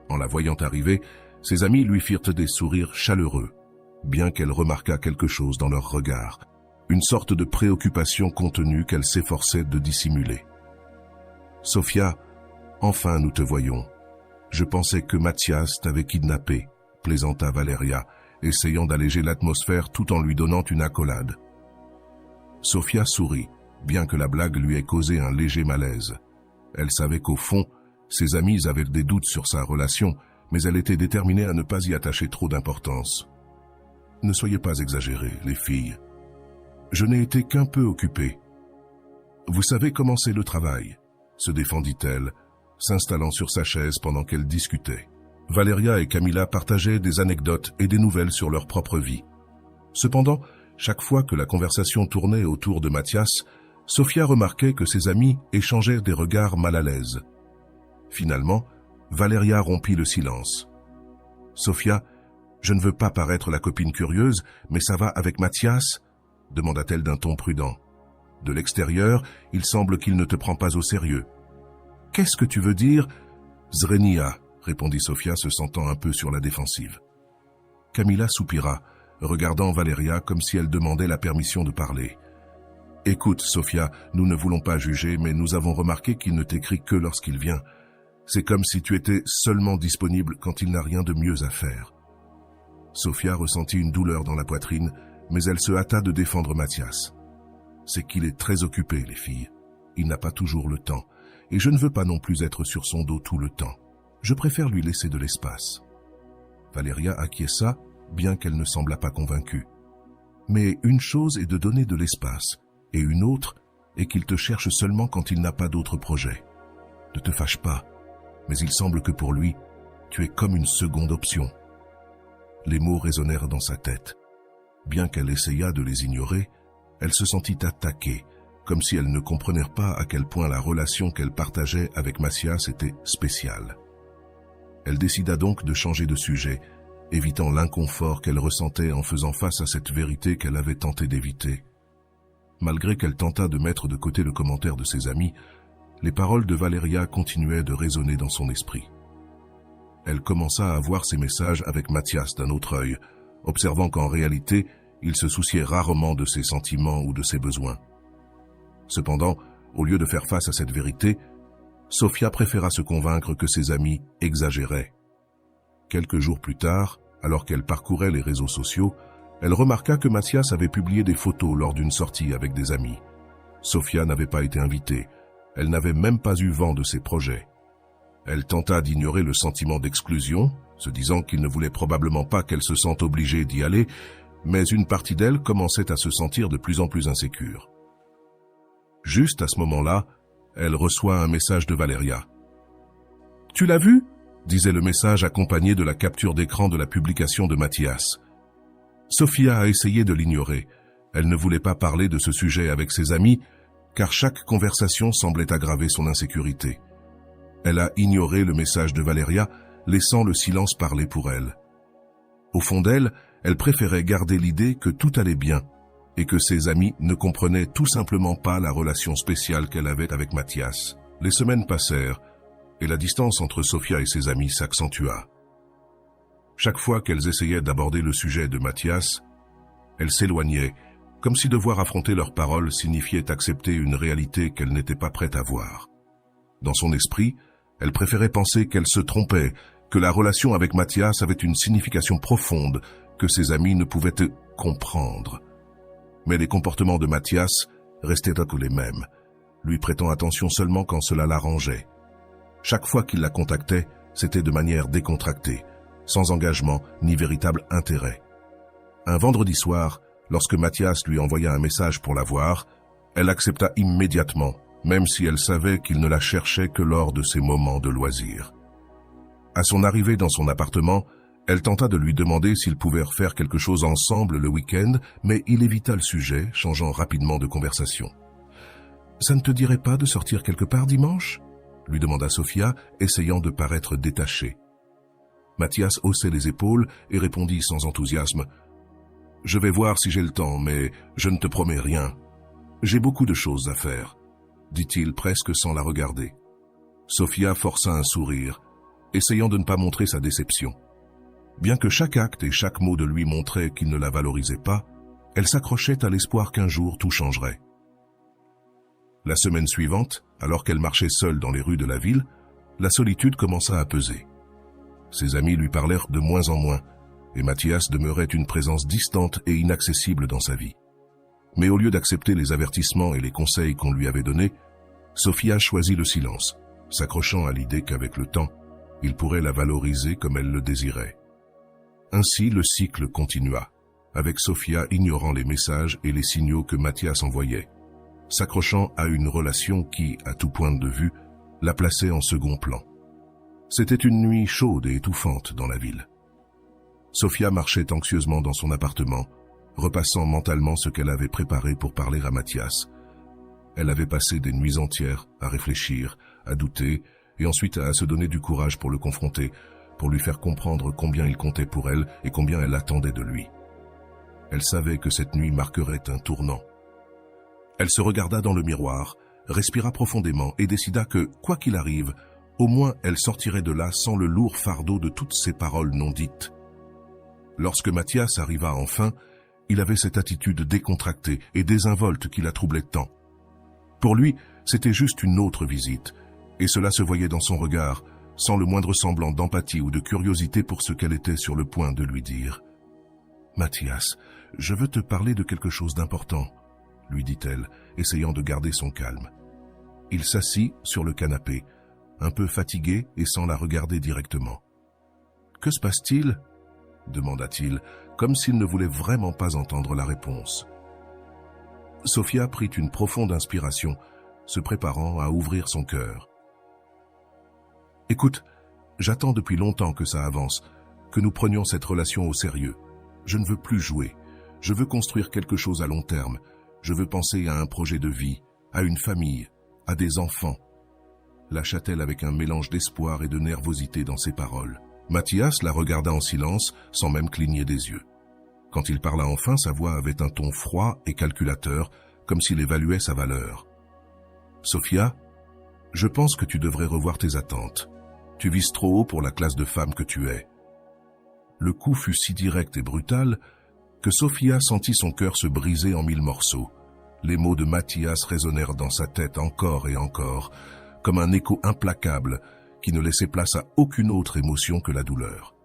En la voyant arriver, ses amis lui firent des sourires chaleureux, bien qu'elle remarquât quelque chose dans leur regard, une sorte de préoccupation contenue qu'elle s'efforçait de dissimuler. « Sofia, enfin nous te voyons. Je pensais que Mathias t'avait kidnappé, » plaisanta Valeria, essayant d'alléger l'atmosphère tout en lui donnant une accolade. Sofia sourit, bien que la blague lui ait causé un léger malaise. Elle savait qu'au fond, ses amis avaient des doutes sur sa relation, mais elle était déterminée à ne pas y attacher trop d'importance. « Ne soyez pas exagérées, les filles. Je n'ai été qu'un peu occupée. Vous savez comment c'est le travail, » se défendit-elle, s'installant sur sa chaise pendant qu'elle discutait. Valeria et Camilla partageaient des anecdotes et des nouvelles sur leur propre vie. Cependant, chaque fois que la conversation tournait autour de Mathias, Sofia remarquait que ses amis échangeaient des regards mal à l'aise. Finalement, Valeria rompit le silence. « Sofia, je ne veux pas paraître la copine curieuse, mais ça va avec Mathias ?» demanda-t-elle d'un ton prudent. « De l'extérieur, il semble qu'il ne te prend pas au sérieux. »« Qu'est-ce que tu veux dire ?»« Zrenia » répondit Sofia, se sentant un peu sur la défensive. Camilla soupira, regardant Valeria comme si elle demandait la permission de parler. « Écoute, Sofia, nous ne voulons pas juger, mais nous avons remarqué qu'il ne t'écrit que lorsqu'il vient. C'est comme si tu étais seulement disponible quand il n'a rien de mieux à faire. » Sofia ressentit une douleur dans la poitrine, mais elle se hâta de défendre Mathias. « C'est qu'il est très occupé, les filles. Il n'a pas toujours le temps, et je ne veux pas non plus être sur son dos tout le temps. Je préfère lui laisser de l'espace. » Valeria acquiesça, bien qu'elle ne semblât pas convaincue. « Mais une chose est de donner de l'espace, et une autre est qu'il te cherche seulement quand il n'a pas d'autre projet. Ne te fâche pas, mais il semble que pour lui, tu es comme une seconde option. » Les mots résonnèrent dans sa tête. Bien qu'elle essayât de les ignorer, elle se sentit attaquée, comme si elle ne comprenait pas à quel point la relation qu'elle partageait avec Mathias était spéciale. Elle décida donc de changer de sujet, évitant l'inconfort qu'elle ressentait en faisant face à cette vérité qu'elle avait tenté d'éviter. Malgré qu'elle tentât de mettre de côté le commentaire de ses amis, les paroles de Valeria continuaient de résonner dans son esprit. Elle commença à voir ses messages avec Mathias d'un autre œil, observant qu'en réalité, il se souciait rarement de ses sentiments ou de ses besoins. Cependant, au lieu de faire face à cette vérité, Sofia préféra se convaincre que ses amis exagéraient. Quelques jours plus tard, alors qu'elle parcourait les réseaux sociaux, elle remarqua que Mathias avait publié des photos lors d'une sortie avec des amis. Sofia n'avait pas été invitée. Elle n'avait même pas eu vent de ses projets. Elle tenta d'ignorer le sentiment d'exclusion, se disant qu'il ne voulait probablement pas qu'elle se sente obligée d'y aller, mais une partie d'elle commençait à se sentir de plus en plus insécure. Juste à ce moment-là, elle reçoit un message de Valeria. « Tu l'as vu ?» disait le message accompagné de la capture d'écran de la publication de Mathias. Sofia a essayé de l'ignorer. Elle ne voulait pas parler de ce sujet avec ses amis, car chaque conversation semblait aggraver son insécurité. Elle a ignoré le message de Valeria, laissant le silence parler pour elle. Au fond d'elle, elle préférait garder l'idée que tout allait bien, et que ses amis ne comprenaient tout simplement pas la relation spéciale qu'elle avait avec Mathias. Les semaines passèrent, et la distance entre Sofia et ses amis s'accentua. Chaque fois qu'elles essayaient d'aborder le sujet de Mathias, elles s'éloignaient, comme si devoir affronter leurs paroles signifiait accepter une réalité qu'elle n'était pas prête à voir. Dans son esprit, elle préférait penser qu'elle se trompait, que la relation avec Mathias avait une signification profonde que ses amis ne pouvaient comprendre. Mais les comportements de Mathias restaient un peu les mêmes, lui prêtant attention seulement quand cela l'arrangeait. Chaque fois qu'il la contactait, c'était de manière décontractée, sans engagement ni véritable intérêt. Un vendredi soir, lorsque Mathias lui envoya un message pour la voir, elle accepta immédiatement, même si elle savait qu'il ne la cherchait que lors de ses moments de loisir. À son arrivée dans son appartement, elle tenta de lui demander s'ils pouvaient faire quelque chose ensemble le week-end, mais il évita le sujet, changeant rapidement de conversation. « Ça ne te dirait pas de sortir quelque part dimanche ?» lui demanda Sofia, essayant de paraître détachée. Mathias haussait les épaules et répondit sans enthousiasme « Je vais voir si j'ai le temps, mais je ne te promets rien. J'ai beaucoup de choses à faire », dit-il presque sans la regarder. Sofia força un sourire, essayant de ne pas montrer sa déception. Bien que chaque acte et chaque mot de lui montrait qu'il ne la valorisait pas, elle s'accrochait à l'espoir qu'un jour tout changerait. La semaine suivante, alors qu'elle marchait seule dans les rues de la ville, la solitude commença à peser. Ses amis lui parlèrent de moins en moins, et Mathias demeurait une présence distante et inaccessible dans sa vie. Mais au lieu d'accepter les avertissements et les conseils qu'on lui avait donnés, Sofia choisit le silence, s'accrochant à l'idée qu'avec le temps, il pourrait la valoriser comme elle le désirait. Ainsi, le cycle continua, avec Sofia ignorant les messages et les signaux que Mathias envoyait, s'accrochant à une relation qui, à tout point de vue, la plaçait en second plan. C'était une nuit chaude et étouffante dans la ville. Sofia marchait anxieusement dans son appartement, repassant mentalement ce qu'elle avait préparé pour parler à Mathias. Elle avait passé des nuits entières à réfléchir, à douter, et ensuite à se donner du courage pour le confronter, pour lui faire comprendre combien il comptait pour elle et combien elle attendait de lui. Elle savait que cette nuit marquerait un tournant. Elle se regarda dans le miroir, respira profondément et décida que, quoi qu'il arrive, au moins elle sortirait de là sans le lourd fardeau de toutes ces paroles non dites. Lorsque Mathias arriva enfin, il avait cette attitude décontractée et désinvolte qui la troublait tant. Pour lui, c'était juste une autre visite, et cela se voyait dans son regard, sans le moindre semblant d'empathie ou de curiosité pour ce qu'elle était sur le point de lui dire. « Mathias, je veux te parler de quelque chose d'important », lui dit-elle, essayant de garder son calme. Il s'assit sur le canapé, un peu fatigué et sans la regarder directement. « Que se passe-t-il » demanda-t-il, comme s'il ne voulait vraiment pas entendre la réponse. Sofia prit une profonde inspiration, se préparant à ouvrir son cœur. « Écoute, j'attends depuis longtemps que ça avance, que nous prenions cette relation au sérieux. Je ne veux plus jouer. Je veux construire quelque chose à long terme. Je veux penser à un projet de vie, à une famille, à des enfants. » Lâcha-t-elle avec un mélange d'espoir et de nervosité dans ses paroles. Mathias la regarda en silence, sans même cligner des yeux. Quand il parla enfin, sa voix avait un ton froid et calculateur, comme s'il évaluait sa valeur. « Sofia, je pense que tu devrais revoir tes attentes. Tu vises trop haut pour la classe de femme que tu es. » Le coup fut si direct et brutal que Sofia sentit son cœur se briser en 1000 morceaux. Les mots de Mathias résonnèrent dans sa tête encore et encore, comme un écho implacable qui ne laissait place à aucune autre émotion que la douleur.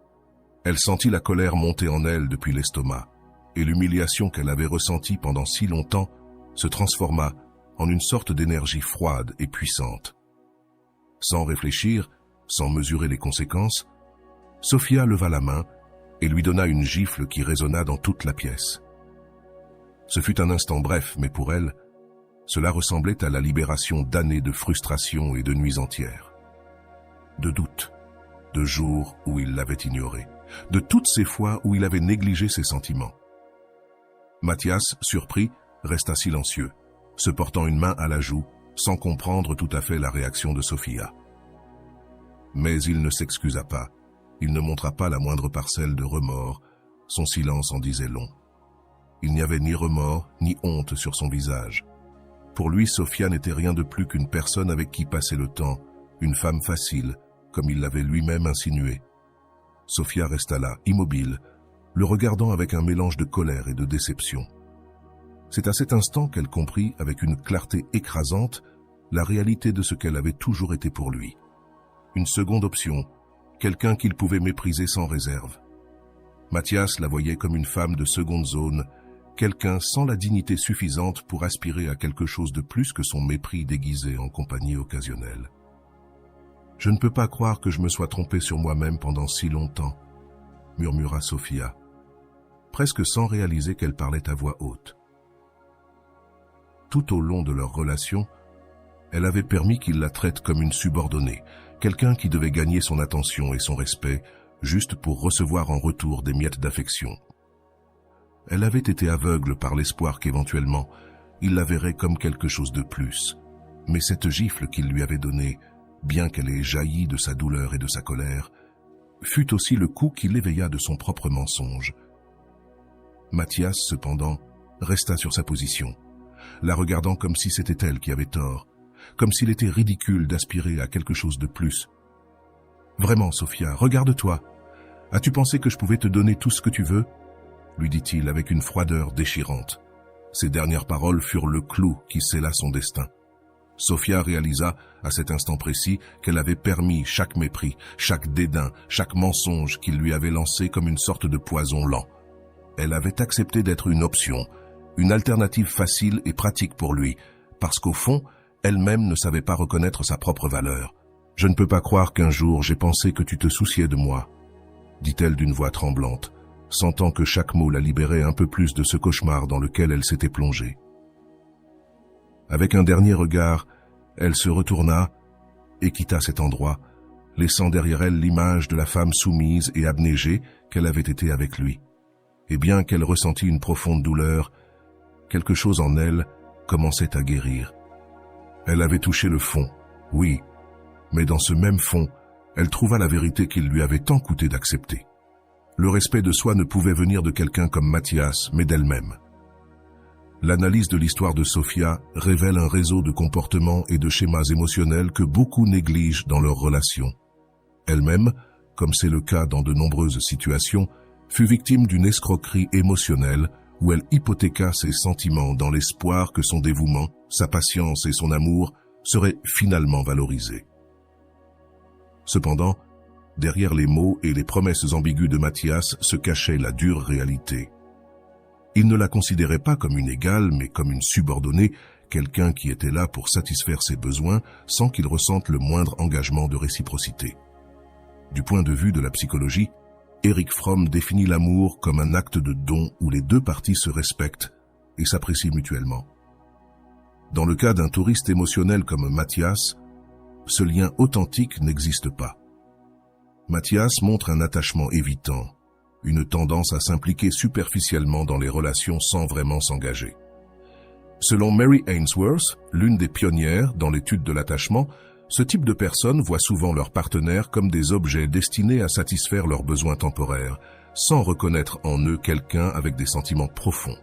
Elle sentit la colère monter en elle depuis l'estomac, et l'humiliation qu'elle avait ressentie pendant si longtemps se transforma en une sorte d'énergie froide et puissante. Sans réfléchir, sans mesurer les conséquences, Sofia leva la main et lui donna une gifle qui résonna dans toute la pièce. Ce fut un instant bref, mais pour elle, cela ressemblait à la libération d'années de frustration et de nuits entières. De doutes, de jours où il l'avait ignorée, de toutes ces fois où il avait négligé ses sentiments. Mathias, surpris, resta silencieux, se portant une main à la joue, sans comprendre tout à fait la réaction de Sofia. Mais il ne s'excusa pas, il ne montra pas la moindre parcelle de remords, son silence en disait long. Il n'y avait ni remords, ni honte sur son visage. Pour lui, Sofia n'était rien de plus qu'une personne avec qui passer le temps, une femme facile, comme il l'avait lui-même insinué. Sofia resta là, immobile, le regardant avec un mélange de colère et de déception. C'est à cet instant qu'elle comprit, avec une clarté écrasante, la réalité de ce qu'elle avait toujours été pour lui. Une seconde option, quelqu'un qu'il pouvait mépriser sans réserve. Mathias la voyait comme une femme de seconde zone, quelqu'un sans la dignité suffisante pour aspirer à quelque chose de plus que son mépris déguisé en compagnie occasionnelle. « Je ne peux pas croire que je me sois trompée sur moi-même pendant si longtemps, » murmura Sofia, presque sans réaliser qu'elle parlait à voix haute. Tout au long de leur relation, elle avait permis qu'il la traite comme une subordonnée, quelqu'un qui devait gagner son attention et son respect, juste pour recevoir en retour des miettes d'affection. Elle avait été aveugle par l'espoir qu'éventuellement, il la verrait comme quelque chose de plus. Mais cette gifle qu'il lui avait donnée bien qu'elle ait jailli de sa douleur et de sa colère, fut aussi le coup qui l'éveilla de son propre mensonge. Mathias, cependant, resta sur sa position, la regardant comme si c'était elle qui avait tort, comme s'il était ridicule d'aspirer à quelque chose de plus. « Vraiment, Sophia, regarde-toi. As-tu pensé que je pouvais te donner tout ce que tu veux ?» lui dit-il avec une froideur déchirante. Ses dernières paroles furent le clou qui scella son destin. Sophia réalisa, à cet instant précis, qu'elle avait permis chaque mépris, chaque dédain, chaque mensonge qu'il lui avait lancé comme une sorte de poison lent. Elle avait accepté d'être une option, une alternative facile et pratique pour lui, parce qu'au fond, elle-même ne savait pas reconnaître sa propre valeur. « Je ne peux pas croire qu'un jour j'ai pensé que tu te souciais de moi », dit-elle d'une voix tremblante, sentant que chaque mot la libérait un peu plus de ce cauchemar dans lequel elle s'était plongée. Avec un dernier regard, elle se retourna et quitta cet endroit, laissant derrière elle l'image de la femme soumise et abnégée qu'elle avait été avec lui. Et bien qu'elle ressentit une profonde douleur, quelque chose en elle commençait à guérir. Elle avait touché le fond, oui, mais dans ce même fond, elle trouva la vérité qu'il lui avait tant coûté d'accepter. Le respect de soi ne pouvait venir de quelqu'un comme Mathias, mais d'elle-même. L'analyse de l'histoire de Sophia révèle un réseau de comportements et de schémas émotionnels que beaucoup négligent dans leurs relations. Elle-même, comme c'est le cas dans de nombreuses situations, fut victime d'une escroquerie émotionnelle où elle hypothéqua ses sentiments dans l'espoir que son dévouement, sa patience et son amour seraient finalement valorisés. Cependant, derrière les mots et les promesses ambiguës de Mathias se cachait la dure réalité. Il ne la considérait pas comme une égale, mais comme une subordonnée, quelqu'un qui était là pour satisfaire ses besoins sans qu'il ressente le moindre engagement de réciprocité. Du point de vue de la psychologie, Erich Fromm définit l'amour comme un acte de don où les deux parties se respectent et s'apprécient mutuellement. Dans le cas d'un touriste émotionnel comme Mathias, ce lien authentique n'existe pas. Mathias montre un attachement évitant, une tendance à s'impliquer superficiellement dans les relations sans vraiment s'engager. Selon Mary Ainsworth, l'une des pionnières dans l'étude de l'attachement, ce type de personnes voit souvent leurs partenaires comme des objets destinés à satisfaire leurs besoins temporaires, sans reconnaître en eux quelqu'un avec des sentiments profonds.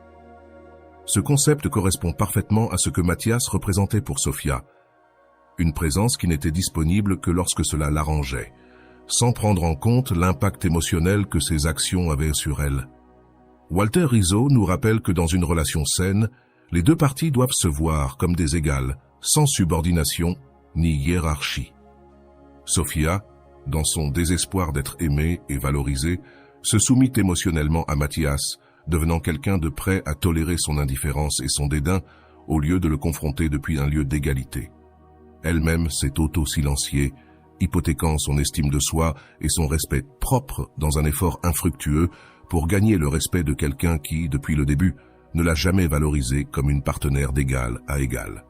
Ce concept correspond parfaitement à ce que Mathias représentait pour Sophia, une présence qui n'était disponible que lorsque cela l'arrangeait, sans prendre en compte l'impact émotionnel que ses actions avaient sur elle. Walter Rizzo nous rappelle que dans une relation saine, les deux parties doivent se voir comme des égales, sans subordination ni hiérarchie. Sophia, dans son désespoir d'être aimée et valorisée, se soumit émotionnellement à Mathias, devenant quelqu'un de prêt à tolérer son indifférence et son dédain au lieu de le confronter depuis un lieu d'égalité. Elle-même s'est auto-silenciée, hypothéquant son estime de soi et son respect propre dans un effort infructueux pour gagner le respect de quelqu'un qui, depuis le début, ne l'a jamais valorisée comme une partenaire d'égal à égal.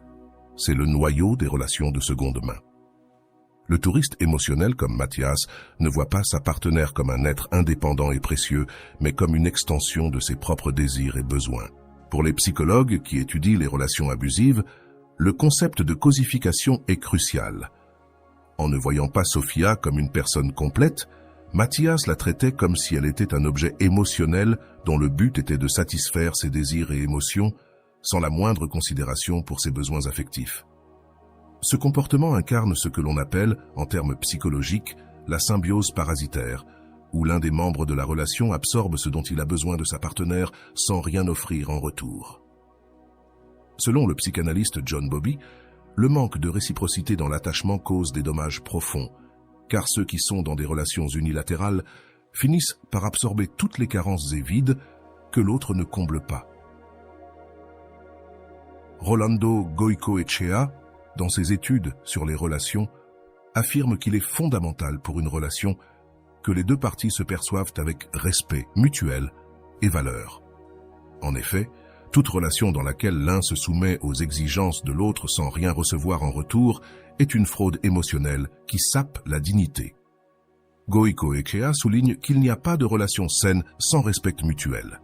C'est le noyau des relations de seconde main. Le touriste émotionnel comme Mathias ne voit pas sa partenaire comme un être indépendant et précieux, mais comme une extension de ses propres désirs et besoins. Pour les psychologues qui étudient les relations abusives, le concept de cosification est crucial. En ne voyant pas Sophia comme une personne complète, Mathias la traitait comme si elle était un objet émotionnel dont le but était de satisfaire ses désirs et émotions sans la moindre considération pour ses besoins affectifs. Ce comportement incarne ce que l'on appelle, en termes psychologiques, la symbiose parasitaire, où l'un des membres de la relation absorbe ce dont il a besoin de sa partenaire sans rien offrir en retour. Selon le psychanalyste John Bowlby, le manque de réciprocité dans l'attachement cause des dommages profonds, car ceux qui sont dans des relations unilatérales finissent par absorber toutes les carences et vides que l'autre ne comble pas. Rolando Goicoechea, dans ses études sur les relations, affirme qu'il est fondamental pour une relation que les deux parties se perçoivent avec respect mutuel et valeur. En effet, toute relation dans laquelle l'un se soumet aux exigences de l'autre sans rien recevoir en retour est une fraude émotionnelle qui sape la dignité. Goicoechea souligne qu'il n'y a pas de relation saine sans respect mutuel.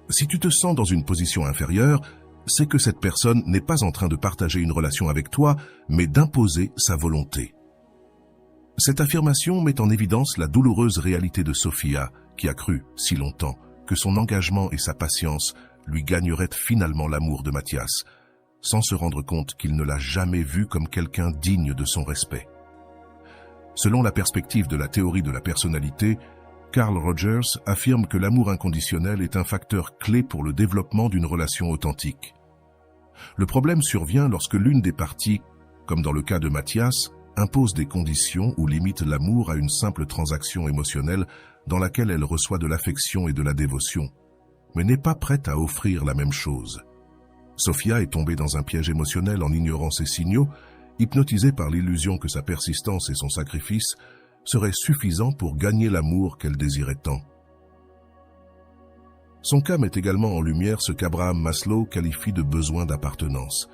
Si tu te sens dans une position inférieure, c'est que cette personne n'est pas en train de partager une relation avec toi, mais d'imposer sa volonté. Cette affirmation met en évidence la douloureuse réalité de Sofia, qui a cru, si longtemps, que son engagement et sa patience lui gagneraient finalement l'amour de Mathias, sans se rendre compte qu'il ne l'a jamais vu comme quelqu'un digne de son respect. Selon la perspective de la théorie de la personnalité, Carl Rogers affirme que l'amour inconditionnel est un facteur clé pour le développement d'une relation authentique. Le problème survient lorsque l'une des parties, comme dans le cas de Mathias, impose des conditions ou limite l'amour à une simple transaction émotionnelle dans laquelle elle reçoit de l'affection et de la dévotion, mais n'est pas prête à offrir la même chose. Sofia est tombée dans un piège émotionnel en ignorant ces signaux, hypnotisée par l'illusion que sa persistance et son sacrifice seraient suffisants pour gagner l'amour qu'elle désirait tant. Son cas met également en lumière ce qu'Abraham Maslow qualifie de besoin d'appartenance.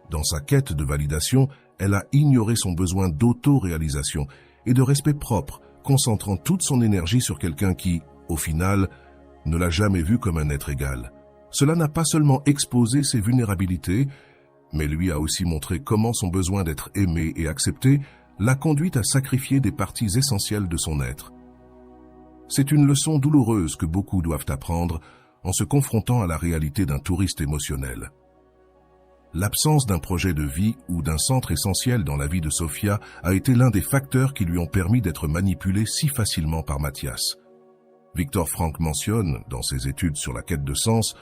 Dans sa quête de validation, elle a ignoré son besoin d'auto-réalisation et de respect propre, concentrant toute son énergie sur quelqu'un qui, au final, ne l'a jamais vu comme un être égal. Cela n'a pas seulement exposé ses vulnérabilités, mais lui a aussi montré comment son besoin d'être aimé et accepté l'a conduite à sacrifier des parties essentielles de son être. C'est une leçon douloureuse que beaucoup doivent apprendre en se confrontant à la réalité d'un touriste émotionnel. L'absence d'un projet de vie ou d'un centre essentiel dans la vie de Sofia a été l'un des facteurs qui lui ont permis d'être manipulée si facilement par Mathias. Viktor Frankl mentionne, dans ses études sur la quête de sens,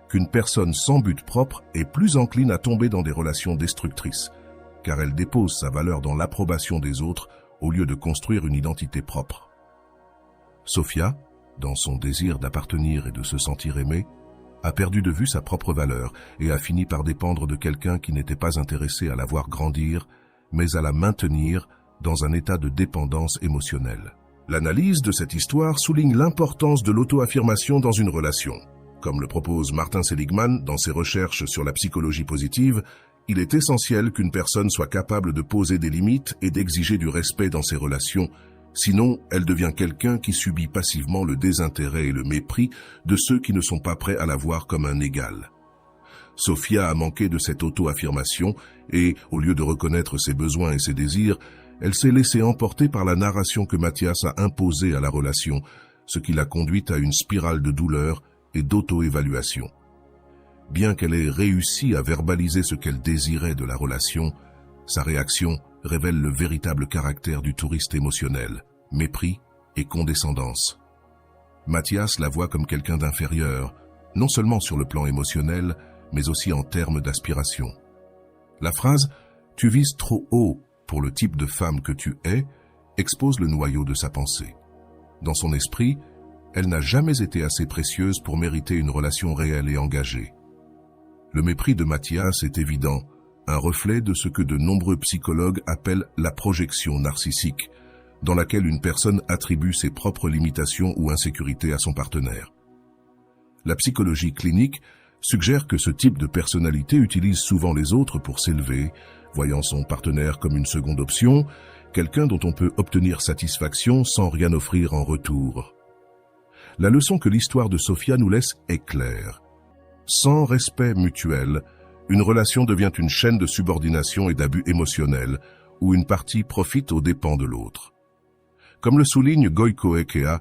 qu'une personne sans but propre est plus encline à tomber dans des relations destructrices, car elle dépose sa valeur dans l'approbation des autres au lieu de construire une identité propre. Sofia, dans son désir d'appartenir et de se sentir aimée, a perdu de vue sa propre valeur et a fini par dépendre de quelqu'un qui n'était pas intéressé à la voir grandir, mais à la maintenir dans un état de dépendance émotionnelle. L'analyse de cette histoire souligne l'importance de l'auto-affirmation dans une relation. Comme le propose Martin Seligman dans ses recherches sur la psychologie positive, il est essentiel qu'une personne soit capable de poser des limites et d'exiger du respect dans ses relations. Sinon, elle devient quelqu'un qui subit passivement le désintérêt et le mépris de ceux qui ne sont pas prêts à la voir comme un égal. Sofia a manqué de cette auto-affirmation et, au lieu de reconnaître ses besoins et ses désirs, elle s'est laissée emporter par la narration que Mathias a imposée à la relation, ce qui l'a conduite à une spirale de douleur et d'auto-évaluation. Bien qu'elle ait réussi à verbaliser ce qu'elle désirait de la relation, sa réaction révèle le véritable caractère du touriste émotionnel, mépris et condescendance. Mathias la voit comme quelqu'un d'inférieur, non seulement sur le plan émotionnel, mais aussi en termes d'aspiration. La phrase « tu vises trop haut pour le type de femme que tu es » expose le noyau de sa pensée. Dans son esprit, elle n'a jamais été assez précieuse pour mériter une relation réelle et engagée. Le mépris de Mathias est évident, un reflet de ce que de nombreux psychologues appellent la projection narcissique, dans laquelle une personne attribue ses propres limitations ou insécurités à son partenaire. La psychologie clinique suggère que ce type de personnalité utilise souvent les autres pour s'élever, voyant son partenaire comme une seconde option, quelqu'un dont on peut obtenir satisfaction sans rien offrir en retour. La leçon que l'histoire de Sofia nous laisse est claire. Sans respect mutuel, une relation devient une chaîne de subordination et d'abus émotionnels, où une partie profite aux dépens de l'autre. Comme le souligne Gojko Ekea,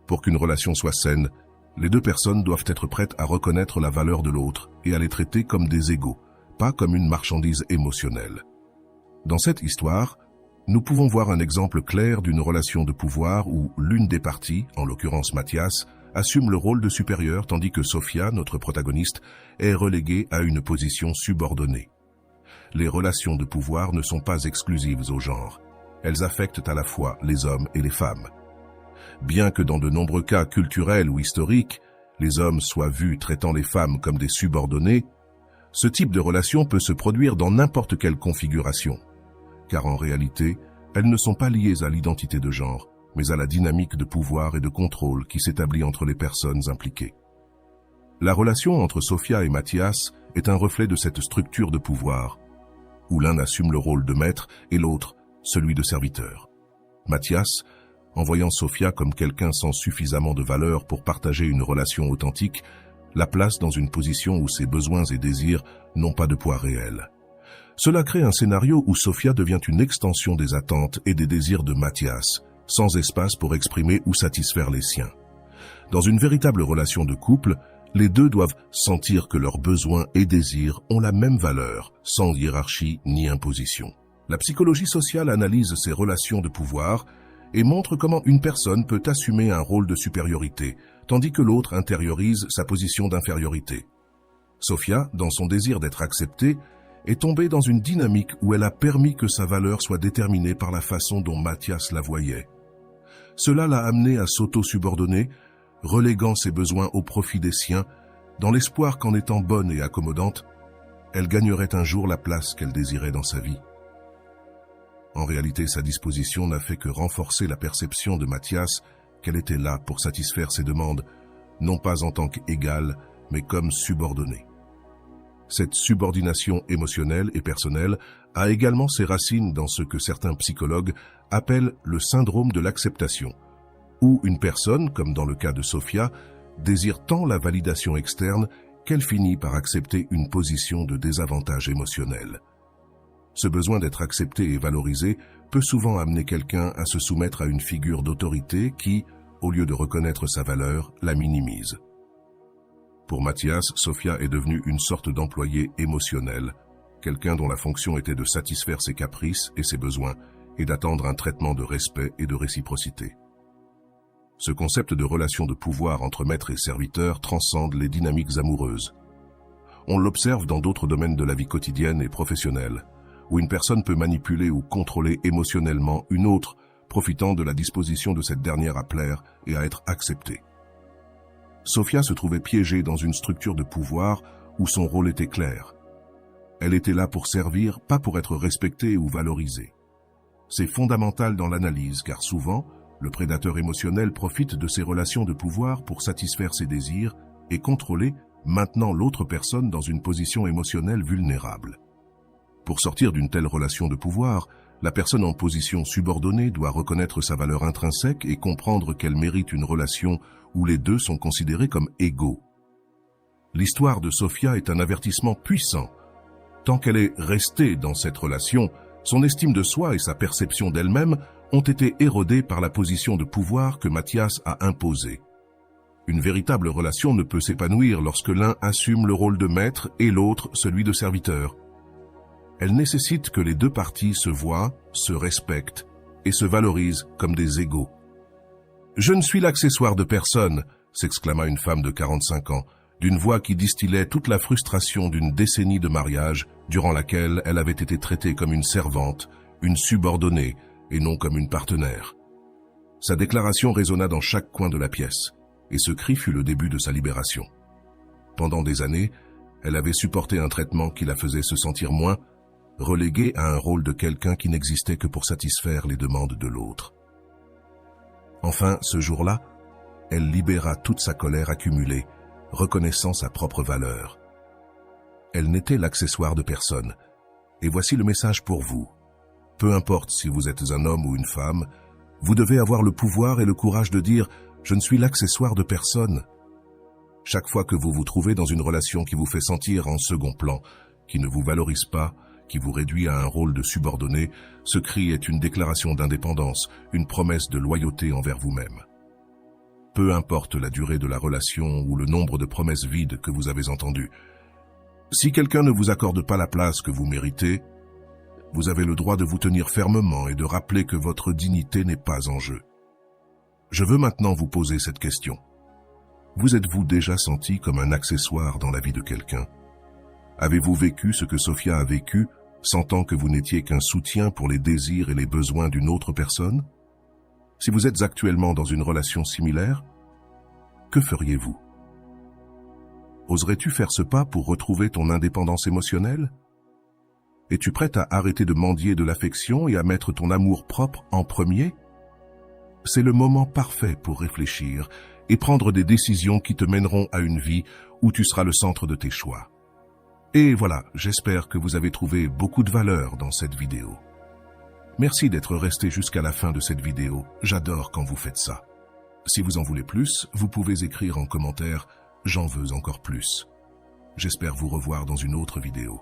pour qu'une relation soit saine, les deux personnes doivent être prêtes à reconnaître la valeur de l'autre et à les traiter comme des égaux, pas comme une marchandise émotionnelle. Dans cette histoire, nous pouvons voir un exemple clair d'une relation de pouvoir où l'une des parties, en l'occurrence Mathias, assume le rôle de supérieur tandis que Sofia, notre protagoniste, est reléguée à une position subordonnée. Les relations de pouvoir ne sont pas exclusives au genre. Elles affectent à la fois les hommes et les femmes. Bien que dans de nombreux cas culturels ou historiques, les hommes soient vus traitant les femmes comme des subordonnées, ce type de relation peut se produire dans n'importe quelle configuration, car en réalité, elles ne sont pas liées à l'identité de genre, mais à la dynamique de pouvoir et de contrôle qui s'établit entre les personnes impliquées. La relation entre Sofia et Mathias est un reflet de cette structure de pouvoir, où l'un assume le rôle de maître et l'autre celui de serviteur. Mathias, en voyant Sofia comme quelqu'un sans suffisamment de valeur pour partager une relation authentique, la place dans une position où ses besoins et désirs n'ont pas de poids réel. Cela crée un scénario où Sofia devient une extension des attentes et des désirs de Mathias, sans espace pour exprimer ou satisfaire les siens. Dans une véritable relation de couple, les deux doivent sentir que leurs besoins et désirs ont la même valeur, sans hiérarchie ni imposition. La psychologie sociale analyse ces relations de pouvoir et montre comment une personne peut assumer un rôle de supériorité, tandis que l'autre intériorise sa position d'infériorité. Sofia, dans son désir d'être acceptée, est tombée dans une dynamique où elle a permis que sa valeur soit déterminée par la façon dont Mathias la voyait. Cela l'a amenée à s'auto-subordonner, reléguant ses besoins au profit des siens, dans l'espoir qu'en étant bonne et accommodante, elle gagnerait un jour la place qu'elle désirait dans sa vie. En réalité, sa disposition n'a fait que renforcer la perception de Mathias qu'elle était là pour satisfaire ses demandes, non pas en tant qu'égale, mais comme subordonnée. Cette subordination émotionnelle et personnelle a également ses racines dans ce que certains psychologues appellent le syndrome de l'acceptation, où une personne, comme dans le cas de Sofia, désire tant la validation externe qu'elle finit par accepter une position de désavantage émotionnel. Ce besoin d'être accepté et valorisé peut souvent amener quelqu'un à se soumettre à une figure d'autorité qui, au lieu de reconnaître sa valeur, la minimise. Pour Mathias, Sofia est devenue une sorte d'employé émotionnel, quelqu'un dont la fonction était de satisfaire ses caprices et ses besoins et d'attendre un traitement de respect et de réciprocité. Ce concept de relation de pouvoir entre maître et serviteur transcende les dynamiques amoureuses. On l'observe dans d'autres domaines de la vie quotidienne et professionnelle, où une personne peut manipuler ou contrôler émotionnellement une autre, profitant de la disposition de cette dernière à plaire et à être acceptée. Sofia se trouvait piégée dans une structure de pouvoir où son rôle était clair. Elle était là pour servir, pas pour être respectée ou valorisée. C'est fondamental dans l'analyse, car souvent, le prédateur émotionnel profite de ces relations de pouvoir pour satisfaire ses désirs et contrôler, maintenant l'autre personne dans une position émotionnelle vulnérable. Pour sortir d'une telle relation de pouvoir, la personne en position subordonnée doit reconnaître sa valeur intrinsèque et comprendre qu'elle mérite une relation où les deux sont considérés comme égaux. L'histoire de Sofia est un avertissement puissant. Tant qu'elle est restée dans cette relation, son estime de soi et sa perception d'elle-même ont été érodées par la position de pouvoir que Mathias a imposée. Une véritable relation ne peut s'épanouir lorsque l'un assume le rôle de maître et l'autre celui de serviteur. Elle nécessite que les deux parties se voient, se respectent et se valorisent comme des égaux. « Je ne suis l'accessoire de personne », s'exclama une femme de 45 ans, d'une voix qui distillait toute la frustration d'une décennie de mariage durant laquelle elle avait été traitée comme une servante, une subordonnée et non comme une partenaire. Sa déclaration résonna dans chaque coin de la pièce, et ce cri fut le début de sa libération. Pendant des années, elle avait supporté un traitement qui la faisait se sentir moins, reléguée à un rôle de quelqu'un qui n'existait que pour satisfaire les demandes de l'autre. Enfin, ce jour-là, elle libéra toute sa colère accumulée, reconnaissant sa propre valeur. Elle n'était l'accessoire de personne. Et voici le message pour vous. Peu importe si vous êtes un homme ou une femme, vous devez avoir le pouvoir et le courage de dire « Je ne suis l'accessoire de personne ». Chaque fois que vous vous trouvez dans une relation qui vous fait sentir en second plan, qui ne vous valorise pas, qui vous réduit à un rôle de subordonné, ce cri est une déclaration d'indépendance, une promesse de loyauté envers vous-même. Peu importe la durée de la relation ou le nombre de promesses vides que vous avez entendues. Si quelqu'un ne vous accorde pas la place que vous méritez, vous avez le droit de vous tenir fermement et de rappeler que votre dignité n'est pas en jeu. Je veux maintenant vous poser cette question. Vous êtes-vous déjà senti comme un accessoire dans la vie de quelqu'un? Avez-vous vécu ce que Sofia a vécu, sentant que vous n'étiez qu'un soutien pour les désirs et les besoins d'une autre personne? Si vous êtes actuellement dans une relation similaire, que feriez-vous? Oserais-tu faire ce pas pour retrouver ton indépendance émotionnelle? Es-tu prête à arrêter de mendier de l'affection et à mettre ton amour propre en premier? C'est le moment parfait pour réfléchir et prendre des décisions qui te mèneront à une vie où tu seras le centre de tes choix. Et voilà, j'espère que vous avez trouvé beaucoup de valeur dans cette vidéo. Merci d'être resté jusqu'à la fin de cette vidéo, j'adore quand vous faites ça. Si vous en voulez plus, vous pouvez écrire en commentaire « J'en veux encore plus ». J'espère vous revoir dans une autre vidéo.